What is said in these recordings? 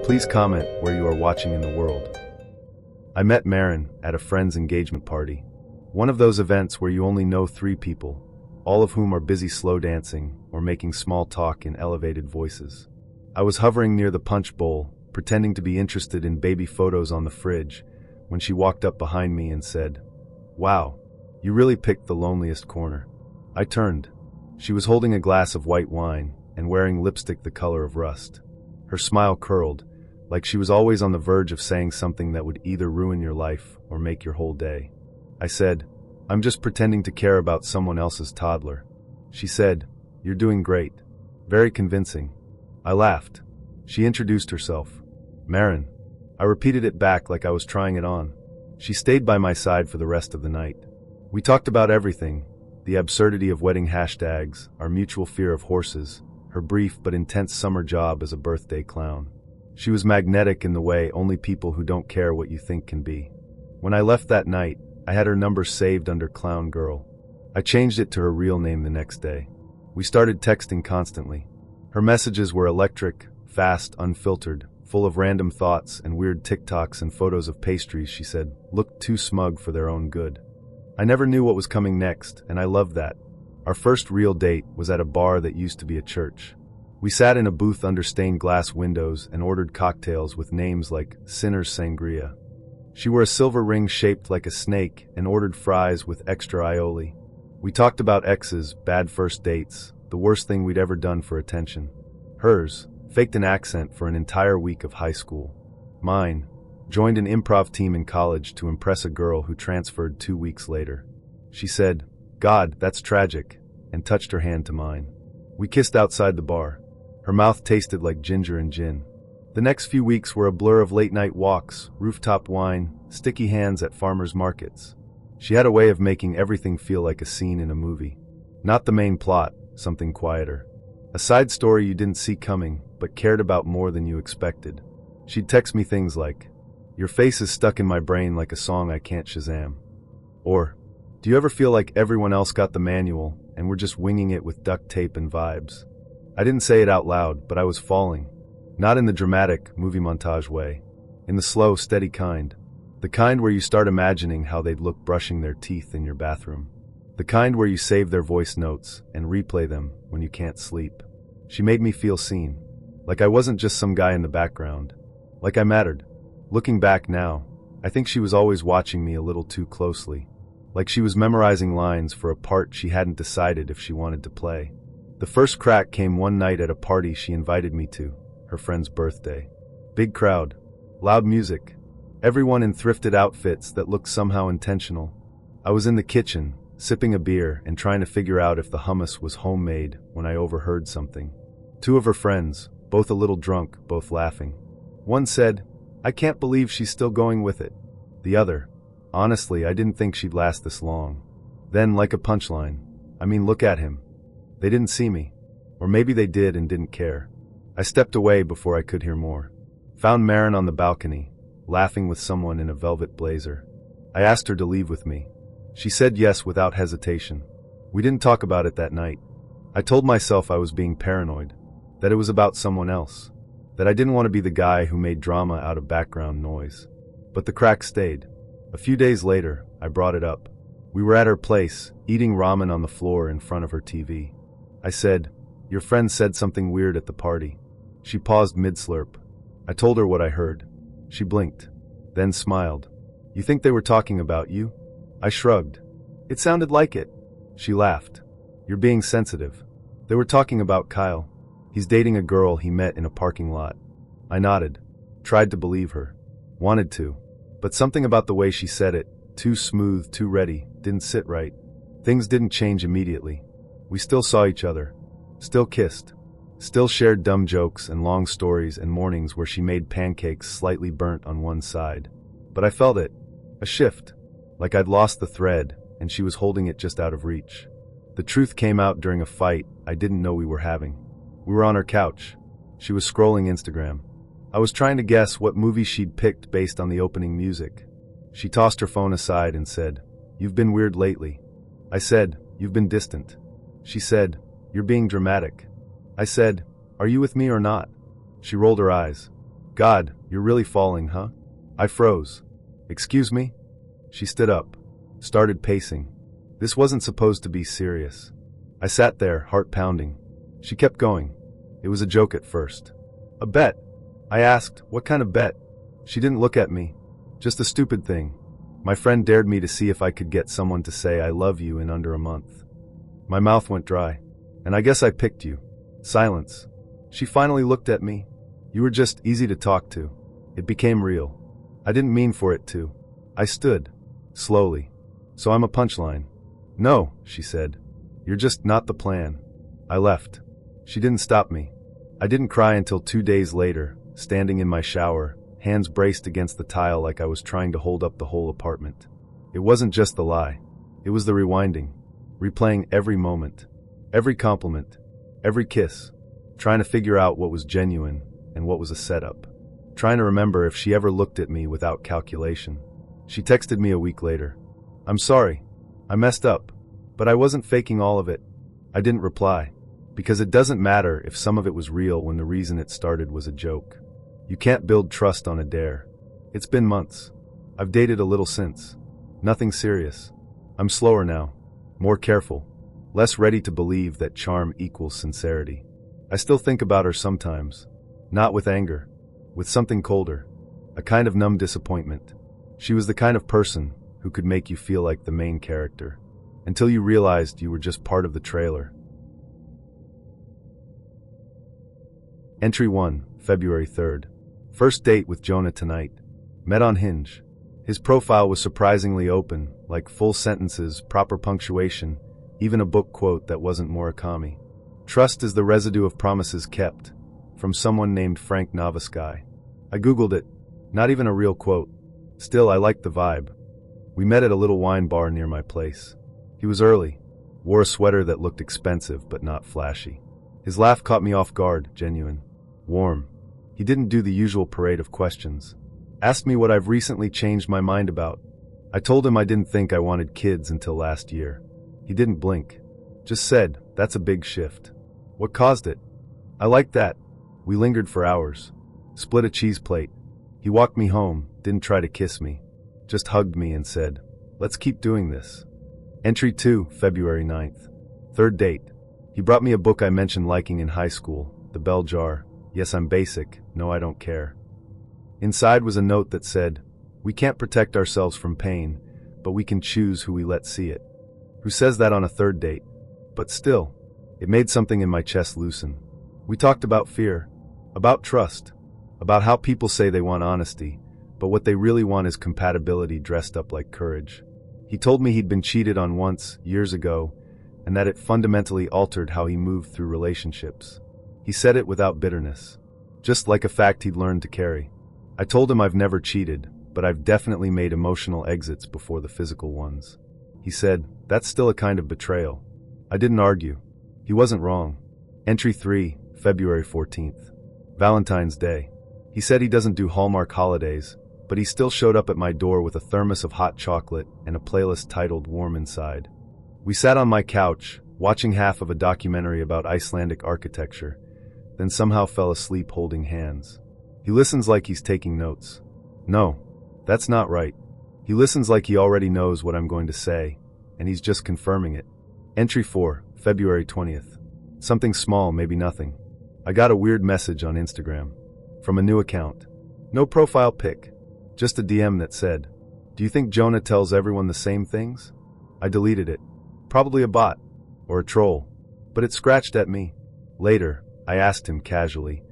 Please comment where you are watching in the world. I met Marin at a friend's engagement party. One of those events where you only know 3 people, all of whom are busy slow dancing or making small talk in elevated voices. I was hovering near the punch bowl, pretending to be interested in baby photos on the fridge, when she walked up behind me and said, "Wow, you really picked the loneliest corner." I turned. She was holding a glass of white wine and wearing lipstick the color of rust. Her smile curled, like she was always on the verge of saying something that would either ruin your life or make your whole day. I said, "I'm just pretending to care about someone else's toddler." She said, "You're doing great." Very convincing. I laughed. She introduced herself. "Marin." I repeated it back like I was trying it on. She stayed by my side for the rest of the night. We talked about everything: the absurdity of wedding hashtags, our mutual fear of horses, her brief but intense summer job as a birthday clown. She was magnetic in the way only people who don't care what you think can be. When I left that night, I had her number saved under Clown Girl. I changed it to her real name the next day. We started texting constantly. Her messages were electric, fast, unfiltered, full of random thoughts and weird TikToks and photos of pastries she said looked too smug for their own good. I never knew what was coming next, and I loved that. Our first real date was at a bar that used to be a church. We sat in a booth under stained glass windows and ordered cocktails with names like Sinner's Sangria. She wore a silver ring shaped like a snake and ordered fries with extra aioli. We talked about exes, bad first dates, the worst thing we'd ever done for attention. Hers faked an accent for an entire week of high school. Mine joined an improv team in college to impress a girl who transferred 2 weeks later. She said, "God, that's tragic," and touched her hand to mine. We kissed outside the bar. Her mouth tasted like ginger and gin. The next few weeks were a blur of late-night walks, rooftop wine, sticky hands at farmers' markets. She had a way of making everything feel like a scene in a movie. Not the main plot, something quieter. A side story you didn't see coming, but cared about more than you expected. She'd text me things like, "Your face is stuck in my brain like a song I can't Shazam." Or, "Do you ever feel like everyone else got the manual, and we're just winging it with duct tape and vibes?" I didn't say it out loud, but I was falling. Not in the dramatic, movie montage way. In the slow, steady kind. The kind where you start imagining how they'd look brushing their teeth in your bathroom. The kind where you save their voice notes and replay them when you can't sleep. She made me feel seen. Like I wasn't just some guy in the background. Like I mattered. Looking back now, I think she was always watching me a little too closely. Like she was memorizing lines for a part she hadn't decided if she wanted to play. The first crack came one night at a party she invited me to, her friend's birthday. Big crowd, loud music, everyone in thrifted outfits that looked somehow intentional. I was in the kitchen, sipping a beer and trying to figure out if the hummus was homemade when I overheard something. 2 of her friends, both a little drunk, both laughing. One said, "I can't believe she's still going with it." The other, "Honestly, I didn't think she'd last this long." Then, like a punchline, "I mean, look at him." They didn't see me. Or maybe they did and didn't care. I stepped away before I could hear more. Found Marin on the balcony, laughing with someone in a velvet blazer. I asked her to leave with me. She said yes without hesitation. We didn't talk about it that night. I told myself I was being paranoid, that it was about someone else, that I didn't want to be the guy who made drama out of background noise. But the crack stayed. A few days later, I brought it up. We were at her place, eating ramen on the floor in front of her TV. I said, "Your friend said something weird at the party." She paused mid-slurp. I told her what I heard. She blinked, then smiled. "You think they were talking about you?" I shrugged. "It sounded like it." She laughed. "You're being sensitive. They were talking about Kyle. He's dating a girl he met in a parking lot." I nodded. Tried to believe her. Wanted to. But something about the way she said it, too smooth, too ready, didn't sit right. Things didn't change immediately. We still saw each other. Still kissed. Still shared dumb jokes and long stories and mornings where she made pancakes slightly burnt on one side. But I felt it. A shift. Like I'd lost the thread, and she was holding it just out of reach. The truth came out during a fight I didn't know we were having. We were on her couch. She was scrolling Instagram. I was trying to guess what movie she'd picked based on the opening music. She tossed her phone aside and said, "You've been weird lately." I said, "You've been distant." She said, "You're being dramatic." I said, "Are you with me or not?" She rolled her eyes. God, you're really falling, huh? I froze. Excuse me? She stood up, started pacing. This wasn't supposed to be serious. I sat there, heart pounding. She kept going. It was a joke at first. A bet. I asked, what kind of bet? She didn't look at me. Just a stupid thing. My friend dared me to see if I could get someone to say I love you in under a month. My mouth went dry. And I guess I picked you. Silence. She finally looked at me. You were just easy to talk to. It became real. I didn't mean for it to. I stood. Slowly. So I'm a punchline. No, she said. You're just not the plan. I left. She didn't stop me. I didn't cry until 2 days later, standing in my shower, hands braced against the tile like I was trying to hold up the whole apartment. It wasn't just the lie. It was the rewinding. Replaying every moment. Every compliment. Every kiss. Trying to figure out what was genuine and what was a setup. Trying to remember if she ever looked at me without calculation. She texted me a week later. I'm sorry. I messed up. But I wasn't faking all of it. I didn't reply. Because it doesn't matter if some of it was real when the reason it started was a joke. You can't build trust on a dare. It's been months. I've dated a little since. Nothing serious. I'm slower now. More careful. Less ready to believe that charm equals sincerity. I still think about her sometimes. Not with anger. With something colder. A kind of numb disappointment. She was the kind of person who could make you feel like the main character. Until you realized you were just part of the trailer. Entry 1, February 3rd. First date with Jonah tonight. Met on Hinge. His profile was surprisingly open, like full sentences, proper punctuation, even a book quote that wasn't Murakami. Trust is the residue of promises kept, from someone named Frank Novisky. I googled it. Not even a real quote. Still, I liked the vibe. We met at a little wine bar near my place. He was early. Wore a sweater that looked expensive but not flashy. His laugh caught me off guard, genuine. Warm. He didn't do the usual parade of questions. Asked me what I've recently changed my mind about. I told him I didn't think I wanted kids until last year. He didn't blink. Just said, that's a big shift. What caused it? I liked that. We lingered for hours. Split a cheese plate. He walked me home, didn't try to kiss me. Just hugged me and said, let's keep doing this. Entry 2, February 9th. Third date. He brought me a book I mentioned liking in high school, The Bell Jar. Yes, I'm basic. No, I don't care. Inside was a note that said, we can't protect ourselves from pain, but we can choose who we let see it. Who says that on a third date? But still, it made something in my chest loosen. We talked about fear, about trust, about how people say they want honesty, but what they really want is compatibility dressed up like courage. He told me he'd been cheated on once, years ago, and that it fundamentally altered how he moved through relationships. He said it without bitterness, just like a fact he'd learned to carry. I told him I've never cheated, but I've definitely made emotional exits before the physical ones. He said, that's still a kind of betrayal. I didn't argue. He wasn't wrong. Entry 3, February 14th. Valentine's Day. He said he doesn't do Hallmark holidays, but he still showed up at my door with a thermos of hot chocolate and a playlist titled Warm Inside. We sat on my couch, watching half of a documentary about Icelandic architecture, then somehow fell asleep holding hands. He listens like he's taking notes. No, that's not right. He listens like he already knows what I'm going to say, and he's just confirming it. Entry 4, February 20th. Something small, maybe nothing. I got a weird message on Instagram. From a new account. No profile pic. Just a DM that said, do you think Jonah tells everyone the same things? I deleted it. Probably a bot. Or a troll. But it scratched at me. Later, I asked him casually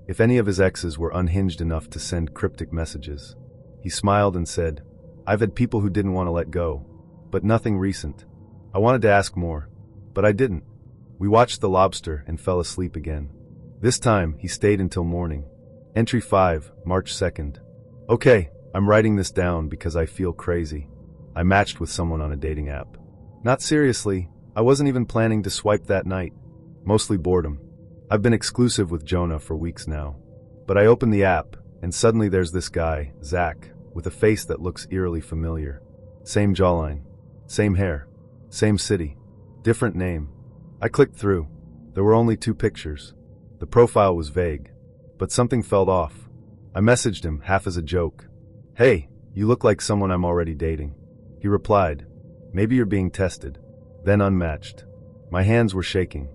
if any of his exes were unhinged enough to send cryptic messages. He smiled and said, I've had people who didn't want to let go, but nothing recent. I wanted to ask more, but I didn't. We watched The Lobster and fell asleep again. This time, he stayed until morning. Entry 5, March 2nd. Okay, I'm writing this down because I feel crazy. I matched with someone on a dating app. Not seriously, I wasn't even planning to swipe that night. Mostly boredom. I've been exclusive with Jonah for weeks now. But I open the app, and suddenly there's this guy, Zach, with a face that looks eerily familiar. Same jawline. Same hair. Same city. Different name. I clicked through. There were only 2 pictures. The profile was vague. But something felt off. I messaged him, half as a joke. "Hey, you look like someone I'm already dating." He replied, "Maybe you're being tested." Then unmatched. My hands were shaking.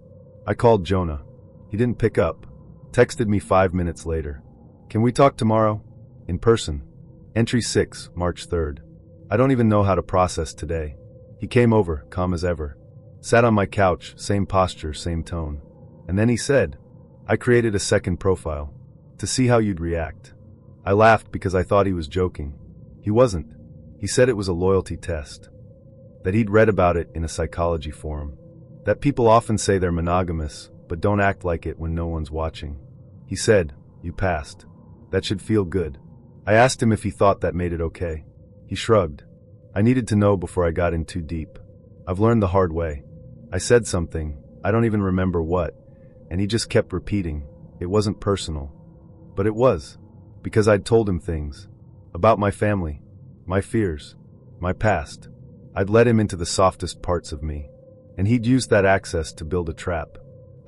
I called Jonah. He didn't pick up. Texted me 5 minutes later. "Can we talk tomorrow? In person." Entry 6, March 3rd. I don't even know how to process today. He came over, calm as ever. Sat on my couch, same posture, same tone. And then he said, "I created a second profile. To see how you'd react." I laughed because I thought he was joking. He wasn't. He said it was a loyalty test. That he'd read about it in a psychology forum. That people often say they're monogamous, but don't act like it when no one's watching. He said, "You passed. That should feel good." I asked him if he thought that made it okay. He shrugged. I needed to know before I got in too deep. I've learned the hard way. I said something, I don't even remember what, and he just kept repeating, it wasn't personal. But it was, because I'd told him things. About my family, my fears, my past. I'd let him into the softest parts of me, and he'd used that access to build a trap.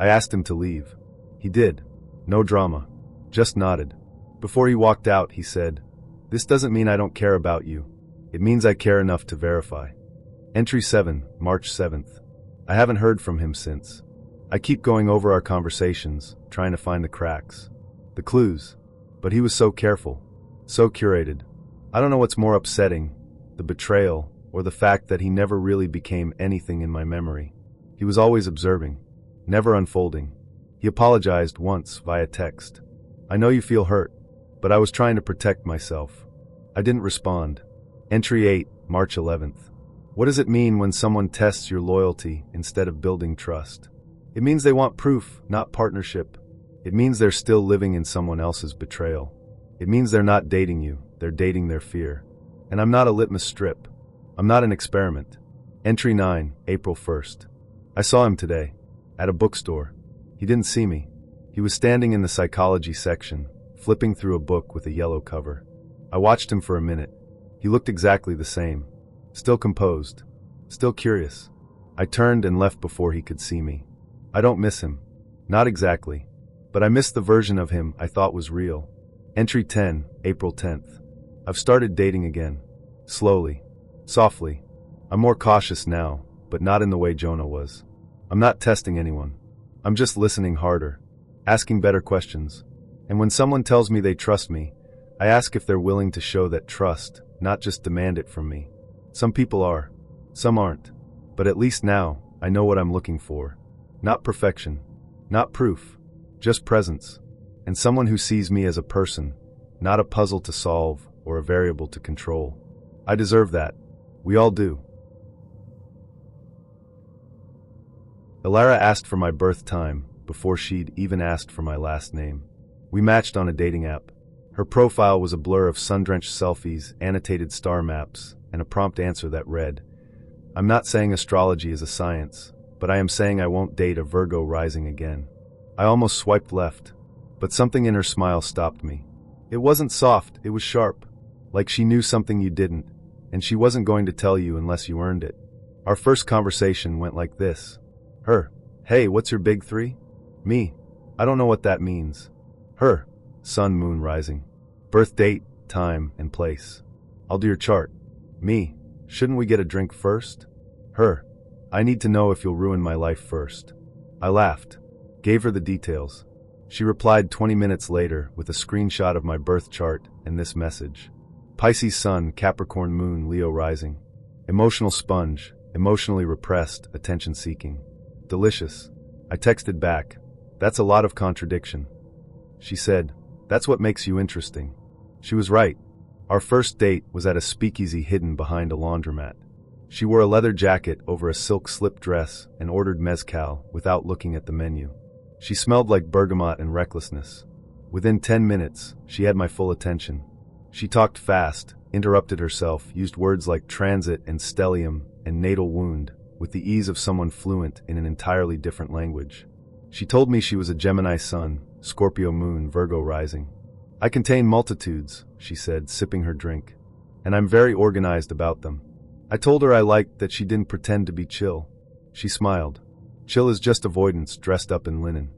I asked him to leave. He did. No drama. Just nodded. Before he walked out, he said, "This doesn't mean I don't care about you. It means I care enough to verify." Entry 7, March 7th. I haven't heard from him since. I keep going over our conversations, trying to find the cracks, the clues. But he was so careful, so curated. I don't know what's more upsetting, the betrayal, or the fact that he never really became anything in my memory. He was always observing, never unfolding. He apologized once via text. "I know you feel hurt, but I was trying to protect myself." I didn't respond. Entry 8, March 11th. What does it mean when someone tests your loyalty instead of building trust? It means they want proof, not partnership. It means they're still living in someone else's betrayal. It means they're not dating you, they're dating their fear. And I'm not a litmus strip. I'm not an experiment. Entry 9, April 1st. I saw him today, at a bookstore. He didn't see me. He was standing in the psychology section, flipping through a book with a yellow cover. I watched him for a minute. He looked exactly the same. Still composed. Still curious. I turned and left before he could see me. I don't miss him. Not exactly. But I miss the version of him I thought was real. Entry 10, April 10th. I've started dating again. Slowly. Softly. I'm more cautious now, but not in the way Jonah was. I'm not testing anyone. I'm just listening harder. Asking better questions. And when someone tells me they trust me, I ask if they're willing to show that trust, not just demand it from me. Some people are. Some aren't. But at least now, I know what I'm looking for. Not perfection. Not proof. Just presence. And someone who sees me as a person, not a puzzle to solve or a variable to control. I deserve that. We all do. Ilara asked for my birth time before she'd even asked for my last name. We matched on a dating app. Her profile was a blur of sun-drenched selfies, annotated star maps, and a prompt answer that read, "I'm not saying astrology is a science, but I am saying I won't date a Virgo rising again." I almost swiped left, but something in her smile stopped me. It wasn't soft, it was sharp. Like she knew something you didn't, and she wasn't going to tell you unless you earned it. Our first conversation went like this. Her, "Hey, what's your big three?" Me, "I don't know what that means." Her, "Sun, moon, rising. Birth date, time, and place. I'll do your chart." Me, "Shouldn't we get a drink first?" Her, "I need to know if you'll ruin my life first." I laughed. Gave her the details. She replied 20 minutes later with a screenshot of my birth chart and this message. Pisces sun, Capricorn moon, Leo rising. Emotional sponge, emotionally repressed, attention-seeking. Delicious. I texted back, "That's a lot of contradiction." She said, "That's what makes you interesting." She was right. Our first date was at a speakeasy hidden behind a laundromat. She wore a leather jacket over a silk slip dress and ordered mezcal without looking at the menu. She smelled like bergamot and recklessness. Within 10 minutes, she had my full attention. She talked fast, interrupted herself, used words like transit and stellium and natal wound with the ease of someone fluent in an entirely different language. She told me she was a Gemini sun, Scorpio moon, Virgo rising. "I contain multitudes," she said, sipping her drink, "and I'm very organized about them." I told her I liked that she didn't pretend to be chill. She smiled. Chill is just avoidance dressed up in linen.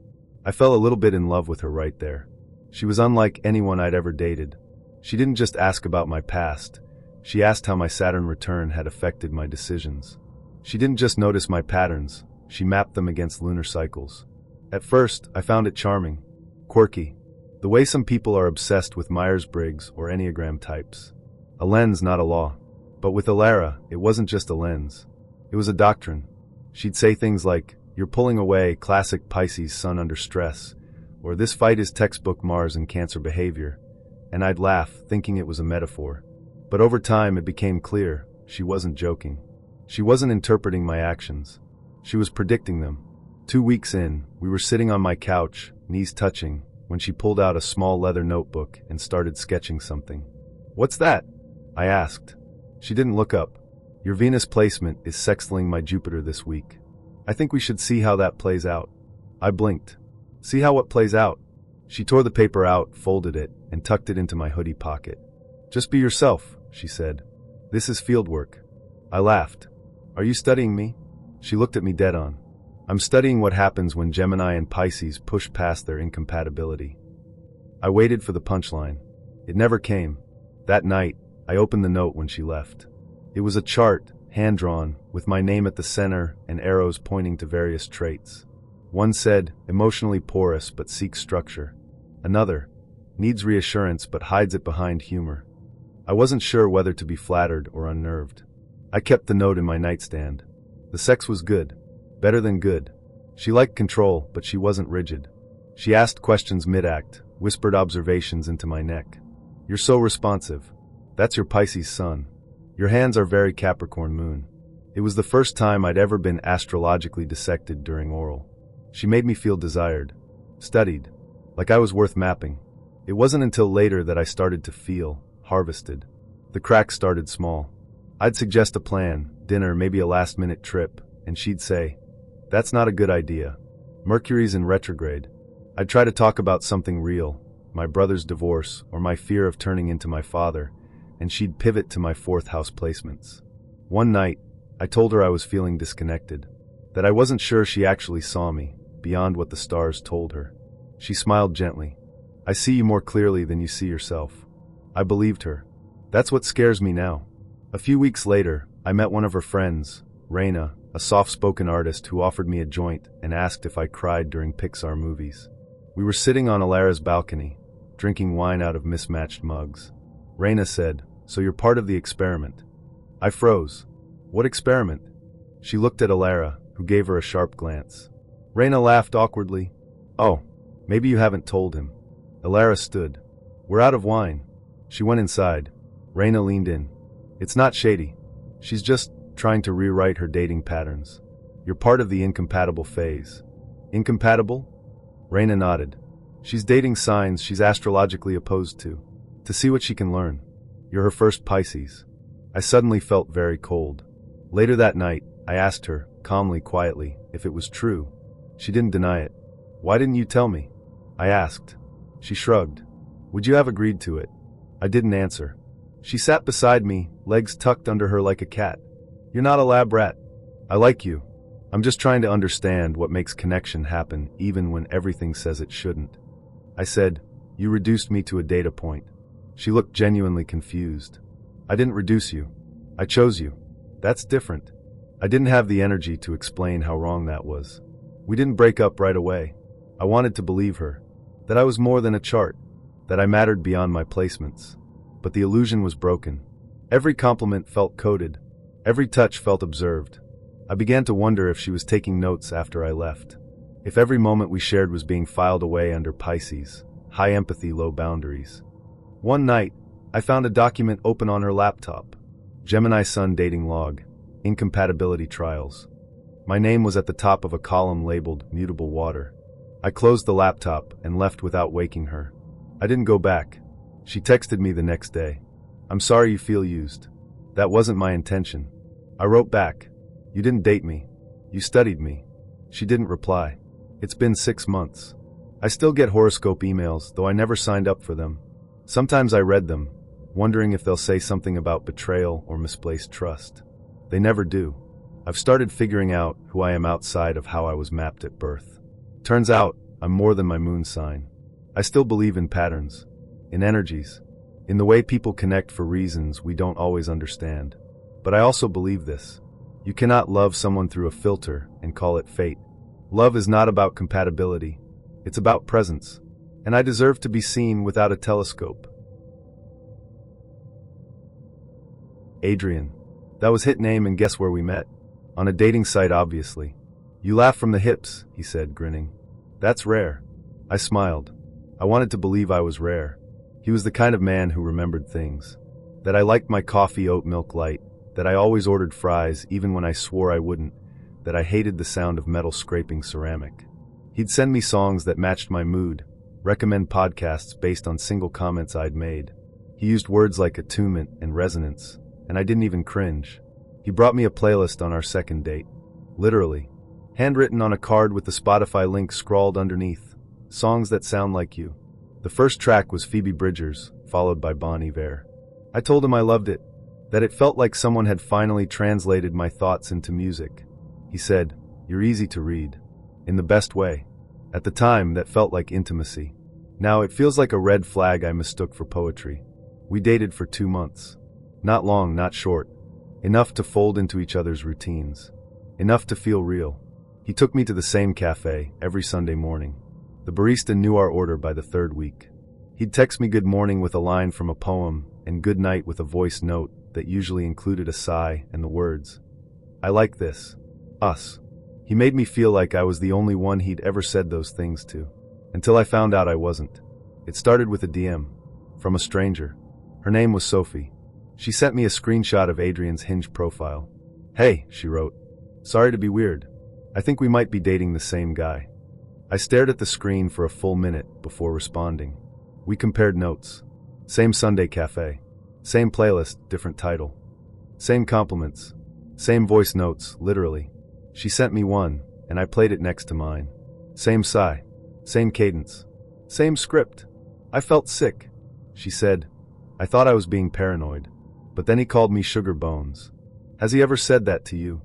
I fell a little bit in love with her right there. She was unlike anyone I'd ever dated. She didn't just ask about my past. She asked how my Saturn return had affected my decisions. She didn't just notice my patterns. She mapped them against lunar cycles. At first, I found it charming, quirky, the way some people are obsessed with Myers-Briggs or Enneagram types. A lens, not a law. But with Alara, it wasn't just a lens. It was a doctrine. She'd say things like, "You're pulling away, classic Pisces sun under stress," or "This fight is textbook Mars and Cancer behavior," and I'd laugh, thinking it was a metaphor. But over time it became clear, she wasn't joking. She wasn't interpreting my actions. She was predicting them. 2 weeks in, we were sitting on my couch, knees touching, when she pulled out a small leather notebook and started sketching something. "What's that?" I asked. She didn't look up. "Your Venus placement is sextiling my Jupiter this week. I think we should see how that plays out." I blinked. "See how what plays out?" She tore the paper out, folded it, and tucked it into my hoodie pocket. "Just be yourself," she said. "This is field work." I laughed. "Are you studying me?" She looked at me dead on. "I'm studying what happens when Gemini and Pisces push past their incompatibility." I waited for the punchline. It never came. That night, I opened the note when she left. It was a chart, hand-drawn, with my name at the center and arrows pointing to various traits. One said, "Emotionally porous but seeks structure." Another, "Needs reassurance but hides it behind humor." I wasn't sure whether to be flattered or unnerved. I kept the note in my nightstand. The sex was good. Better than good. She liked control, but she wasn't rigid. She asked questions mid-act, whispered observations into my neck. "You're so responsive. That's your Pisces sun. Your hands are very Capricorn moon." It was the first time I'd ever been astrologically dissected during oral. She made me feel desired, studied, like I was worth mapping. It wasn't until later that I started to feel harvested. The cracks started small. I'd suggest a plan, dinner, maybe a last-minute trip, and she'd say, "That's not a good idea. Mercury's in retrograde." I'd try to talk about something real, my brother's divorce or my fear of turning into my father, and she'd pivot to my fourth house placements. One night, I told her I was feeling disconnected, that I wasn't sure she actually saw me, beyond what the stars told her. She smiled gently. "I see you more clearly than you see yourself." I believed her. That's what scares me now. A few weeks later, I met one of her friends, Raina, a soft-spoken artist who offered me a joint and asked if I cried during Pixar movies. We were sitting on Alara's balcony, drinking wine out of mismatched mugs. Raina said, "So you're part of the experiment." I froze. "What experiment?" She looked at Alara, who gave her a sharp glance. Raina laughed awkwardly. "Oh, maybe you haven't told him." Alara stood. "We're out of wine." She went inside. Raina leaned in. "It's not shady. She's just trying to rewrite her dating patterns. You're part of the incompatible phase." "Incompatible?" Raina nodded. "She's dating signs she's astrologically opposed to see what she can learn. You're her first Pisces." I suddenly felt very cold. Later that night, I asked her, calmly, quietly, if it was true. She didn't deny it. "Why didn't you tell me?" I asked. She shrugged. "Would you have agreed to it?" I didn't answer. She sat beside me, legs tucked under her like a cat. "You're not a lab rat. I like you. I'm just trying to understand what makes connection happen even when everything says it shouldn't." I said, "You reduced me to a data point." She looked genuinely confused. "I didn't reduce you. I chose you. That's different." I didn't have the energy to explain how wrong that was. We didn't break up right away. I wanted to believe her. That I was more than a chart. That I mattered beyond my placements. But the illusion was broken. Every compliment felt coded. Every touch felt observed. I began to wonder if she was taking notes after I left. If every moment we shared was being filed away under Pisces, high empathy, low boundaries. One night, I found a document open on her laptop. Gemini Sun dating log. Incompatibility trials. My name was at the top of a column labeled mutable water. I closed the laptop and left without waking her. I didn't go back. She texted me the next day. "I'm sorry you feel used. That wasn't my intention." I wrote back. "You didn't date me. You studied me." She didn't reply. It's been 6 months. I still get horoscope emails, though I never signed up for them. Sometimes I read them, wondering if they'll say something about betrayal or misplaced trust. They never do. I've started figuring out who I am outside of how I was mapped at birth. Turns out, I'm more than my moon sign. I still believe in patterns, in energies, in the way people connect for reasons we don't always understand. But I also believe this. You cannot love someone through a filter and call it fate. Love is not about compatibility. It's about presence. And I deserve to be seen without a telescope. Adrian. That was hit name, and guess where we met? On a dating site, obviously. You laugh from the hips, he said, grinning. That's rare. I smiled. I wanted to believe I was rare. He was the kind of man who remembered things. That I liked my coffee oat milk light, that I always ordered fries even when I swore I wouldn't, that I hated the sound of metal scraping ceramic. He'd send me songs that matched my mood, recommend podcasts based on single comments I'd made. He used words like attunement and resonance, and I didn't even cringe. He brought me a playlist on our second date. Literally. Handwritten on a card with the Spotify link scrawled underneath. Songs that sound like you. The first track was Phoebe Bridgers, followed by Bon Iver. I told him I loved it, that it felt like someone had finally translated my thoughts into music. He said, "You're easy to read." In the best way. At the time, that felt like intimacy. Now it feels like a red flag I mistook for poetry. We dated for 2 months. Not long, not short. Enough to fold into each other's routines. Enough to feel real. He took me to the same cafe every Sunday morning. The barista knew our order by the 3rd week. He'd text me good morning with a line from a poem and good night with a voice note that usually included a sigh and the words, "I like this. Us." He made me feel like I was the only one he'd ever said those things to. Until I found out I wasn't. It started with a DM. From a stranger. Her name was Sophie. She sent me a screenshot of Adrian's Hinge profile. "Hey," she wrote. "Sorry to be weird. I think we might be dating the same guy." I stared at the screen for a full minute before responding. We compared notes. Same Sunday cafe. Same playlist, different title. Same compliments. Same voice notes, literally. She sent me one, and I played it next to mine. Same sigh. Same cadence. Same script. I felt sick. She said, "I thought I was being paranoid." But then he called me Sugar Bones. Has he ever said that to you?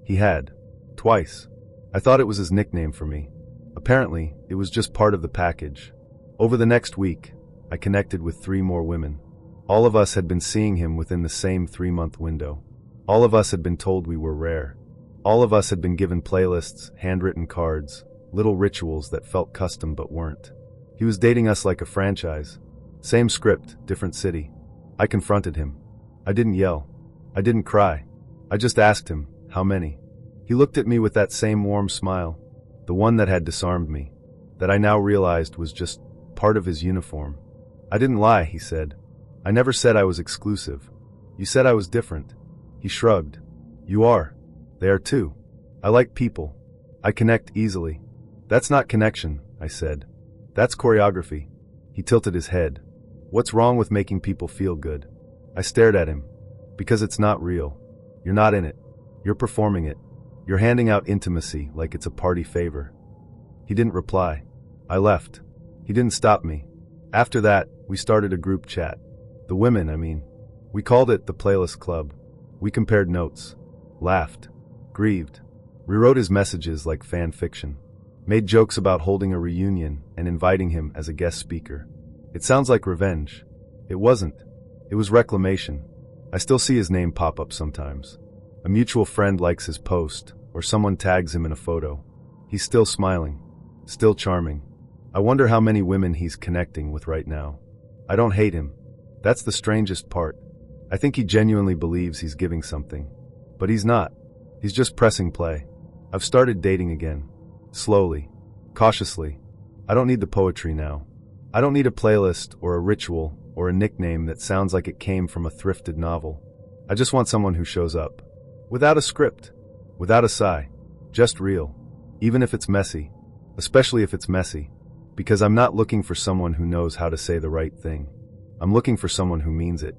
He had. Twice. I thought it was his nickname for me. Apparently, it was just part of the package. Over the next week, I connected with 3 more women. All of us had been seeing him within the same 3-month window. All of us had been told we were rare. All of us had been given playlists, handwritten cards, little rituals that felt custom but weren't. He was dating us like a franchise. Same script, different city. I confronted him. I didn't yell. I didn't cry. I just asked him, how many? He looked at me with that same warm smile. The one that had disarmed me. That I now realized was just part of his uniform. I didn't lie, he said. I never said I was exclusive. You said I was different. He shrugged. You are. They are too. I like people. I connect easily. That's not connection, I said. That's choreography. He tilted his head. What's wrong with making people feel good? I stared at him. Because it's not real. You're not in it. You're performing it. You're handing out intimacy like it's a party favor. He didn't reply. I left. He didn't stop me. After that, we started a group chat. The women, I mean. We called it the Playlist Club. We compared notes. Laughed. Grieved. Rewrote his messages like fan fiction. Made jokes about holding a reunion and inviting him as a guest speaker. It sounds like revenge. It wasn't. It was reclamation. I still see his name pop up sometimes. A mutual friend likes his post, or someone tags him in a photo. He's still smiling. Still charming. I wonder how many women he's connecting with right now. I don't hate him. That's the strangest part. I think he genuinely believes he's giving something. But he's not. He's just pressing play. I've started dating again. Slowly. Cautiously. I don't need the poetry now. I don't need a playlist or a ritual or a nickname that sounds like it came from a thrifted novel. I just want someone who shows up. Without a script. Without a sigh. Just real. Even if it's messy. Especially if it's messy. Because I'm not looking for someone who knows how to say the right thing. I'm looking for someone who means it.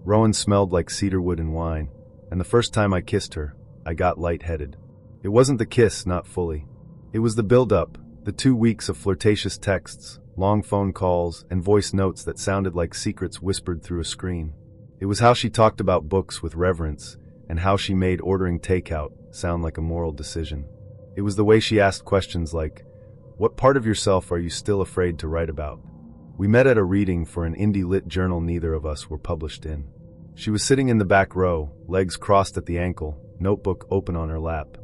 Rowan smelled like cedarwood and wine, and the first time I kissed her, I got lightheaded. It wasn't the kiss, not fully. It was the build-up, the 2 weeks of flirtatious texts, long phone calls, and voice notes that sounded like secrets whispered through a screen. It was how she talked about books with reverence, and how she made ordering takeout sound like a moral decision. It was the way she asked questions like, "What part of yourself are you still afraid to write about?" We met at a reading for an indie lit journal neither of us were published in. She was sitting in the back row, legs crossed at the ankle, notebook open on her lap.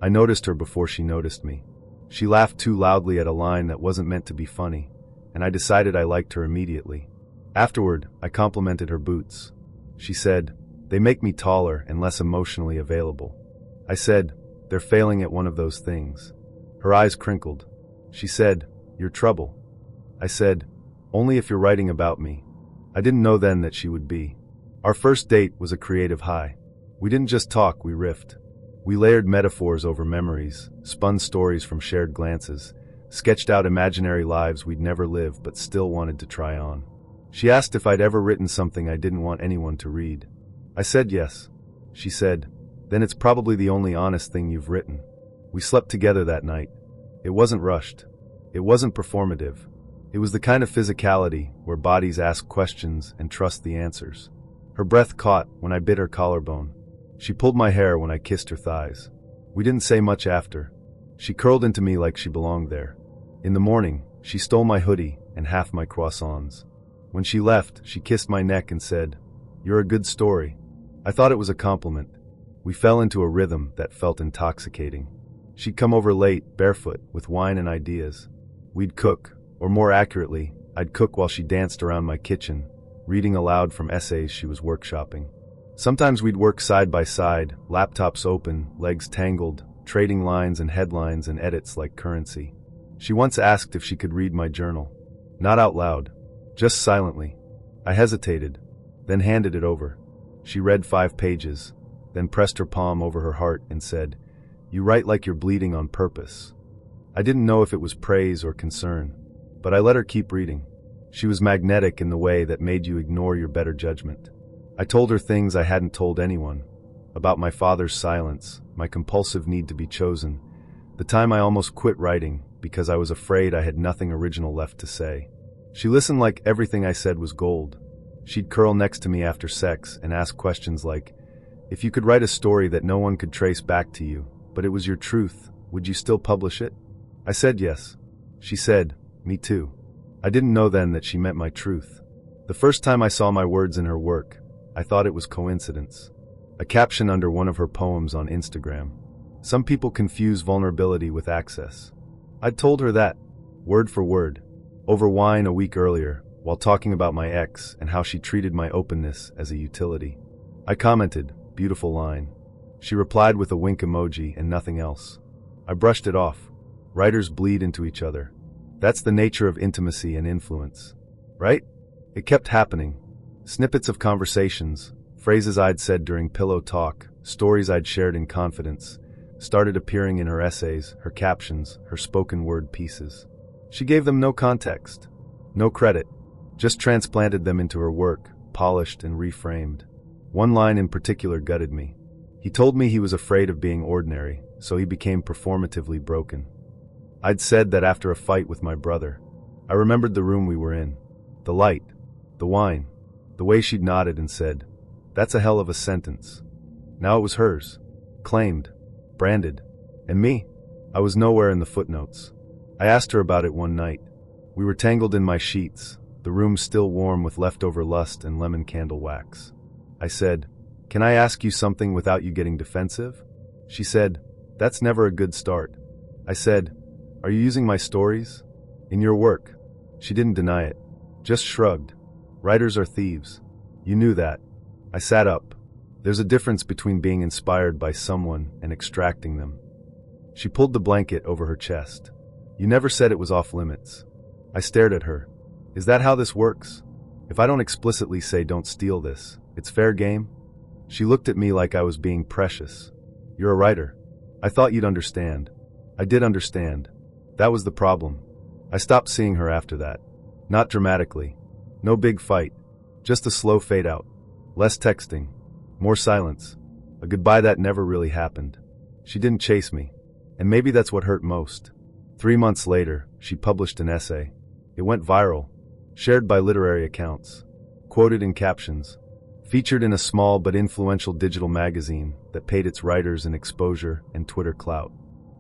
I noticed her before she noticed me. She laughed too loudly at a line that wasn't meant to be funny, and I decided I liked her immediately. Afterward, I complimented her boots. She said, "They make me taller and less emotionally available." I said, "They're failing at one of those things." Her eyes crinkled. She said, "You're trouble." I said, "Only if you're writing about me." I didn't know then that she would be. Our first date was a creative high. We didn't just talk, we riffed. We layered metaphors over memories, spun stories from shared glances, sketched out imaginary lives we'd never live but still wanted to try on. She asked if I'd ever written something I didn't want anyone to read. I said yes. She said, "Then it's probably the only honest thing you've written." We slept together that night. It wasn't rushed. It wasn't performative. It was the kind of physicality where bodies ask questions and trust the answers. Her breath caught when I bit her collarbone. She pulled my hair when I kissed her thighs. We didn't say much after. She curled into me like she belonged there. In the morning, she stole my hoodie and half my croissants. When she left, she kissed my neck and said, "You're a good story." I thought it was a compliment. We fell into a rhythm that felt intoxicating. She'd come over late, barefoot, with wine and ideas. We'd cook, or more accurately, I'd cook while she danced around my kitchen, reading aloud from essays she was workshopping. Sometimes we'd work side by side, laptops open, legs tangled, trading lines and headlines and edits like currency. She once asked if she could read my journal. Not out loud, just silently. I hesitated, then handed it over. She read 5 pages, then pressed her palm over her heart and said, "You write like you're bleeding on purpose." I didn't know if it was praise or concern, but I let her keep reading. She was magnetic in the way that made you ignore your better judgment. I told her things I hadn't told anyone, about my father's silence, my compulsive need to be chosen, the time I almost quit writing because I was afraid I had nothing original left to say. She listened like everything I said was gold. She'd curl next to me after sex and ask questions like, "If you could write a story that no one could trace back to you, but it was your truth, would you still publish it?" I said yes. She said, "Me too." I didn't know then that she meant my truth. The first time I saw my words in her work, I thought it was coincidence. A caption under one of her poems on Instagram. Some people confuse vulnerability with access. I'd told her that, word for word, over wine a week earlier, while talking about my ex and how she treated my openness as a utility. I commented, "Beautiful line." She replied with a wink emoji and nothing else. I brushed it off. Writers bleed into each other. That's the nature of intimacy and influence. Right? It kept happening. Snippets of conversations, phrases I'd said during pillow talk, stories I'd shared in confidence, started appearing in her essays, her captions, her spoken word pieces. She gave them no context, no credit, just transplanted them into her work, polished and reframed. One line in particular gutted me. He told me he was afraid of being ordinary, so he became performatively broken. I'd said that after a fight with my brother. I remembered the room we were in, the light, the wine, the way she'd nodded and said, "That's a hell of a sentence." Now it was hers, claimed, branded. And me? I was nowhere in the footnotes. I asked her about it one night. We were tangled in my sheets, the room still warm with leftover lust and lemon candle wax. I said, "Can I ask you something without you getting defensive?" She said, "That's never a good start." I said, "Are you using my stories? In your work?" She didn't deny it, just shrugged. Writers are thieves. You knew that. I sat up. There's a difference between being inspired by someone and extracting them. She pulled the blanket over her chest. "You never said it was off limits." I stared at her. "Is that how this works? If I don't explicitly say don't steal this, it's fair game?" She looked at me like I was being precious. "You're a writer. I thought you'd understand." I did understand. That was the problem. I stopped seeing her after that. Not dramatically. No big fight. Just a slow fade out. Less texting. More silence. A goodbye that never really happened. She didn't chase me. And maybe that's what hurt most. 3 months later, she published an essay. It went viral. Shared by literary accounts. Quoted in captions. Featured in a small but influential digital magazine that paid its writers an exposure and Twitter clout.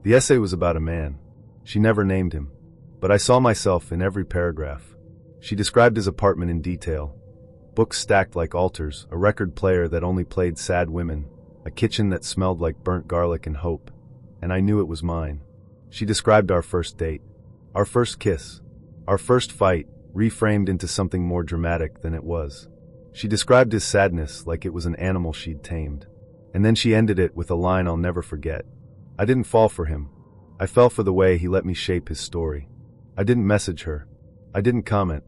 The essay was about a man. She never named him, but I saw myself in every paragraph. She described his apartment in detail. Books stacked like altars, a record player that only played sad women, a kitchen that smelled like burnt garlic and hope, and I knew it was mine. She described our first date, our first kiss, our first fight, reframed into something more dramatic than it was. She described his sadness like it was an animal she'd tamed. And then she ended it with a line I'll never forget. I didn't fall for him. I fell for the way he let me shape his story. I didn't message her. I didn't comment.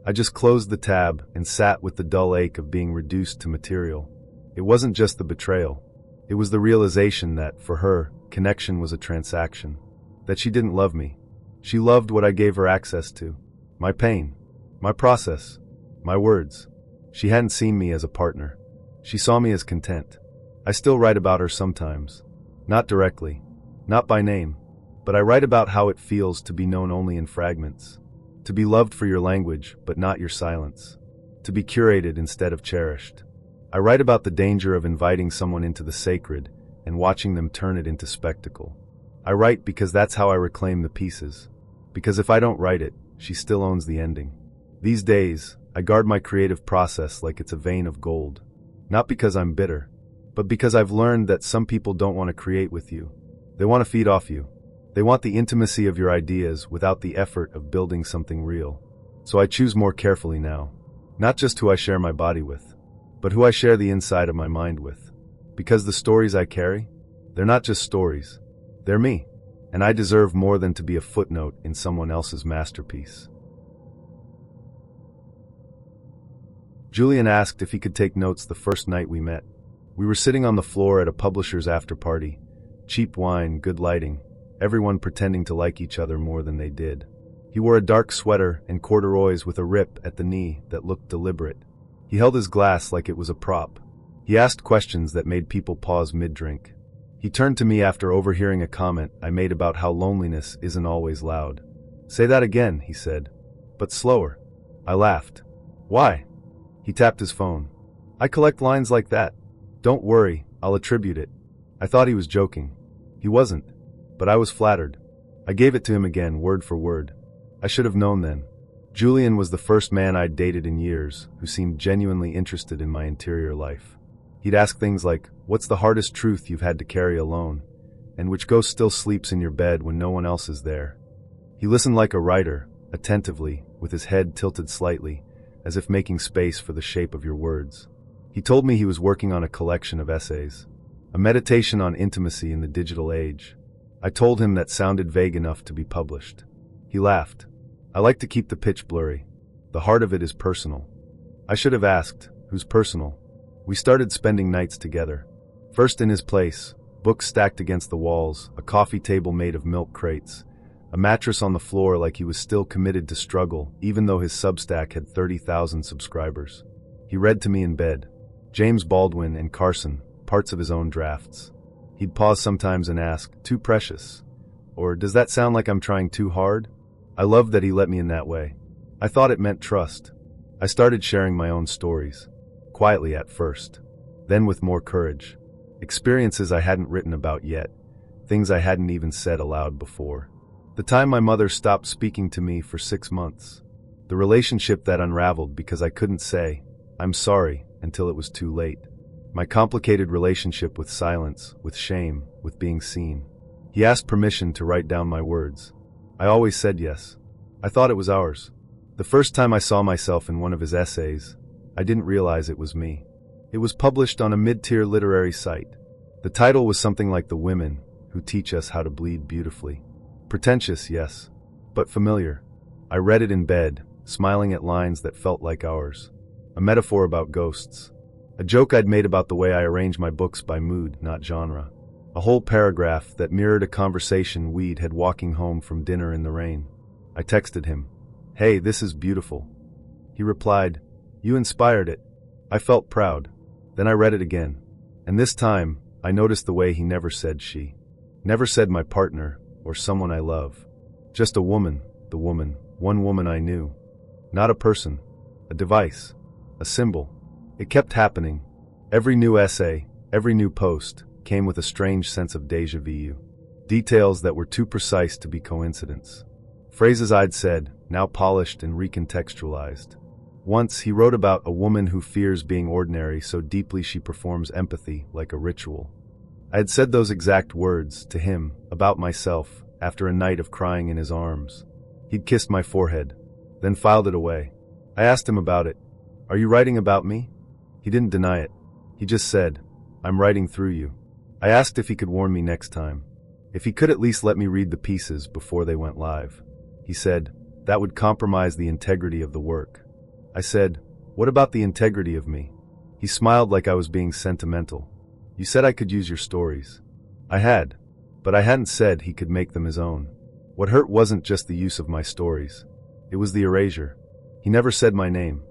I just closed the tab and sat with the dull ache of being reduced to material. It wasn't just the betrayal. It was the realization that, for her, connection was a transaction. That she didn't love me. She loved what I gave her access to. My pain. My process. My words. She hadn't seen me as a partner. She saw me as content. I still write about her sometimes. Not directly. Not by name. But I write about how it feels to be known only in fragments. To be loved for your language, but not your silence. To be curated instead of cherished. I write about the danger of inviting someone into the sacred and watching them turn it into spectacle. I write because that's how I reclaim the pieces. Because if I don't write it, she still owns the ending. These days, I guard my creative process like it's a vein of gold. Not because I'm bitter, but because I've learned that some people don't want to create with you. They want to feed off you. They want the intimacy of your ideas without the effort of building something real. So I choose more carefully now. Not just who I share my body with, but who I share the inside of my mind with. Because the stories I carry, they're not just stories. They're me. And I deserve more than to be a footnote in someone else's masterpiece. Julian asked if he could take notes the first night we met. We were sitting on the floor at a publisher's after-party. Cheap wine, good lighting, everyone pretending to like each other more than they did. He wore a dark sweater and corduroys with a rip at the knee that looked deliberate. He held his glass like it was a prop. He asked questions that made people pause mid-drink. He turned to me after overhearing a comment I made about how loneliness isn't always loud. "Say that again," he said. "But slower." I laughed. "Why?" He tapped his phone. "I collect lines like that. Don't worry, I'll attribute it." I thought he was joking. He wasn't. But I was flattered. I gave it to him again, word for word. I should have known then. Julian was the first man I'd dated in years who seemed genuinely interested in my interior life. He'd ask things like, "What's the hardest truth you've had to carry alone? And which ghost still sleeps in your bed when no one else is there?" He listened like a writer, attentively, with his head tilted slightly, as if making space for the shape of your words. He told me he was working on a collection of essays, a meditation on intimacy in the digital age. I told him that sounded vague enough to be published. He laughed. "I like to keep the pitch blurry. The heart of it is personal." I should have asked, "Who's personal?" We started spending nights together. First in his place, books stacked against the walls, a coffee table made of milk crates, a mattress on the floor like he was still committed to struggle, even though his Substack had 30,000 subscribers. He read to me in bed. James Baldwin and Carson, parts of his own drafts. He'd pause sometimes and ask, "Too precious?" Or, "Does that sound like I'm trying too hard?" I loved that he let me in that way. I thought it meant trust. I started sharing my own stories. Quietly at first. Then with more courage. Experiences I hadn't written about yet. Things I hadn't even said aloud before. The time my mother stopped speaking to me for 6 months. The relationship that unraveled because I couldn't say, "I'm sorry," until it was too late. My complicated relationship with silence, with shame, with being seen. He asked permission to write down my words. I always said yes. I thought it was ours. The first time I saw myself in one of his essays, I didn't realize it was me. It was published on a mid-tier literary site. The title was something like "The Women Who Teach Us How to Bleed Beautifully." Pretentious, yes, but familiar. I read it in bed, smiling at lines that felt like ours. A metaphor about ghosts. A joke I'd made about the way I arrange my books by mood, not genre. A whole paragraph that mirrored a conversation we'd had walking home from dinner in the rain. I texted him, "Hey, this is beautiful." He replied, "You inspired it." I felt proud. Then I read it again. And this time, I noticed the way he never said she. Never said my partner, or someone I love. Just a woman, the woman, one woman I knew. Not a person, a device, a symbol. It kept happening. Every new essay, every new post, came with a strange sense of déjà vu. Details that were too precise to be coincidence. Phrases I'd said, now polished and recontextualized. Once, he wrote about a woman who fears being ordinary so deeply she performs empathy like a ritual. I had said those exact words to him about myself after a night of crying in his arms. He'd kissed my forehead, then filed it away. I asked him about it. "Are you writing about me?" He didn't deny it. He just said, "I'm writing through you." I asked if he could warn me next time. If he could at least let me read the pieces before they went live. He said, "That would compromise the integrity of the work." I said, "What about the integrity of me?" He smiled like I was being sentimental. "You said I could use your stories." I had, but I hadn't said he could make them his own. What hurt wasn't just the use of my stories. It was the erasure. He never said my name,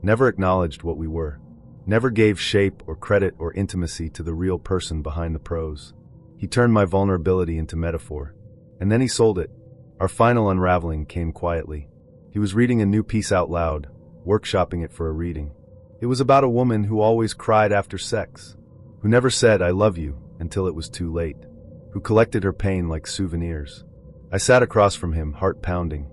never acknowledged what we were, never gave shape or credit or intimacy to the real person behind the prose. He turned my vulnerability into metaphor, and then he sold it. Our final unraveling came quietly. He was reading a new piece out loud, workshopping it for a reading. It was about a woman who always cried after sex, who never said "I love you" until it was too late, who collected her pain like souvenirs. I sat across from him, heart pounding.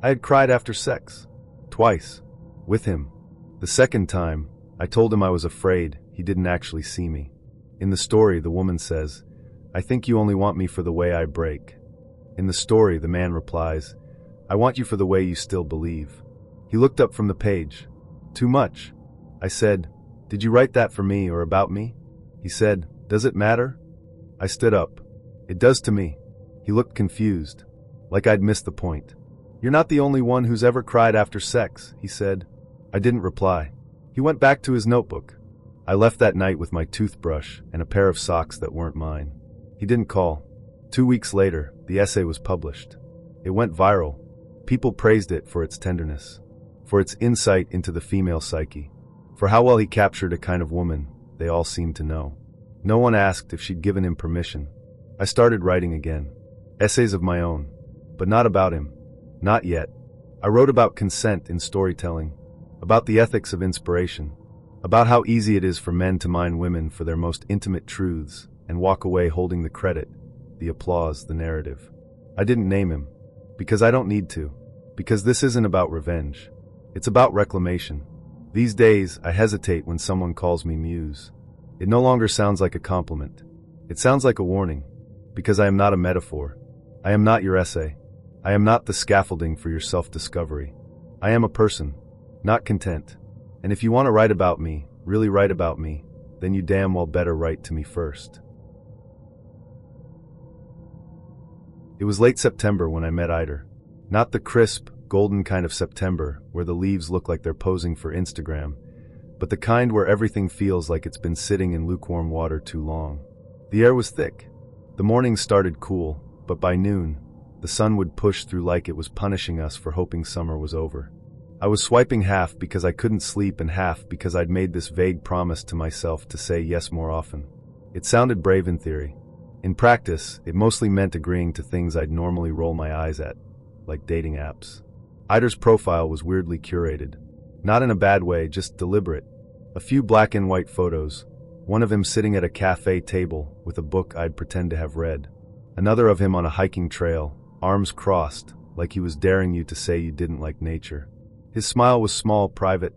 I had cried after sex. Twice. With him. The second time, I told him I was afraid he didn't actually see me. In the story, the woman says, "I think you only want me for the way I break." In the story, the man replies, "I want you for the way you still believe." He looked up from the page. "Too much." I said, "Did you write that for me or about me?" He said, "Does it matter?" I stood up. "It does to me." He looked confused, like I'd missed the point. "You're not the only one who's ever cried after sex," he said. I didn't reply. He went back to his notebook. I left that night with my toothbrush and a pair of socks that weren't mine. He didn't call. 2 weeks later, the essay was published. It went viral. People praised it for its tenderness, for its insight into the female psyche, for how well he captured a kind of woman they all seemed to know. No one asked if she'd given him permission. I started writing again. Essays of my own, but not about him. Not yet. I wrote about consent in storytelling, about the ethics of inspiration, about how easy it is for men to mine women for their most intimate truths and walk away holding the credit, the applause, the narrative. I didn't name him, because I don't need to, because this isn't about revenge. It's about reclamation. These days, I hesitate when someone calls me muse. It no longer sounds like a compliment. It sounds like a warning, because I am not a metaphor. I am not your essay. I am not the scaffolding for your self-discovery. I am a person, not content. And if you want to write about me, really write about me, then you damn well better write to me first. It was late September when I met Ider. Not the crisp, golden kind of September where the leaves look like they're posing for Instagram, but the kind where everything feels like it's been sitting in lukewarm water too long. The air was thick. The mornings started cool, but by noon, the sun would push through like it was punishing us for hoping summer was over. I was swiping half because I couldn't sleep and half because I'd made this vague promise to myself to say yes more often. It sounded brave in theory. In practice, it mostly meant agreeing to things I'd normally roll my eyes at, like dating apps. Ider's profile was weirdly curated. Not in a bad way, just deliberate. A few black and white photos, one of him sitting at a cafe table with a book I'd pretend to have read. Another of him on a hiking trail, arms crossed, like he was daring you to say you didn't like nature. His smile was small, private.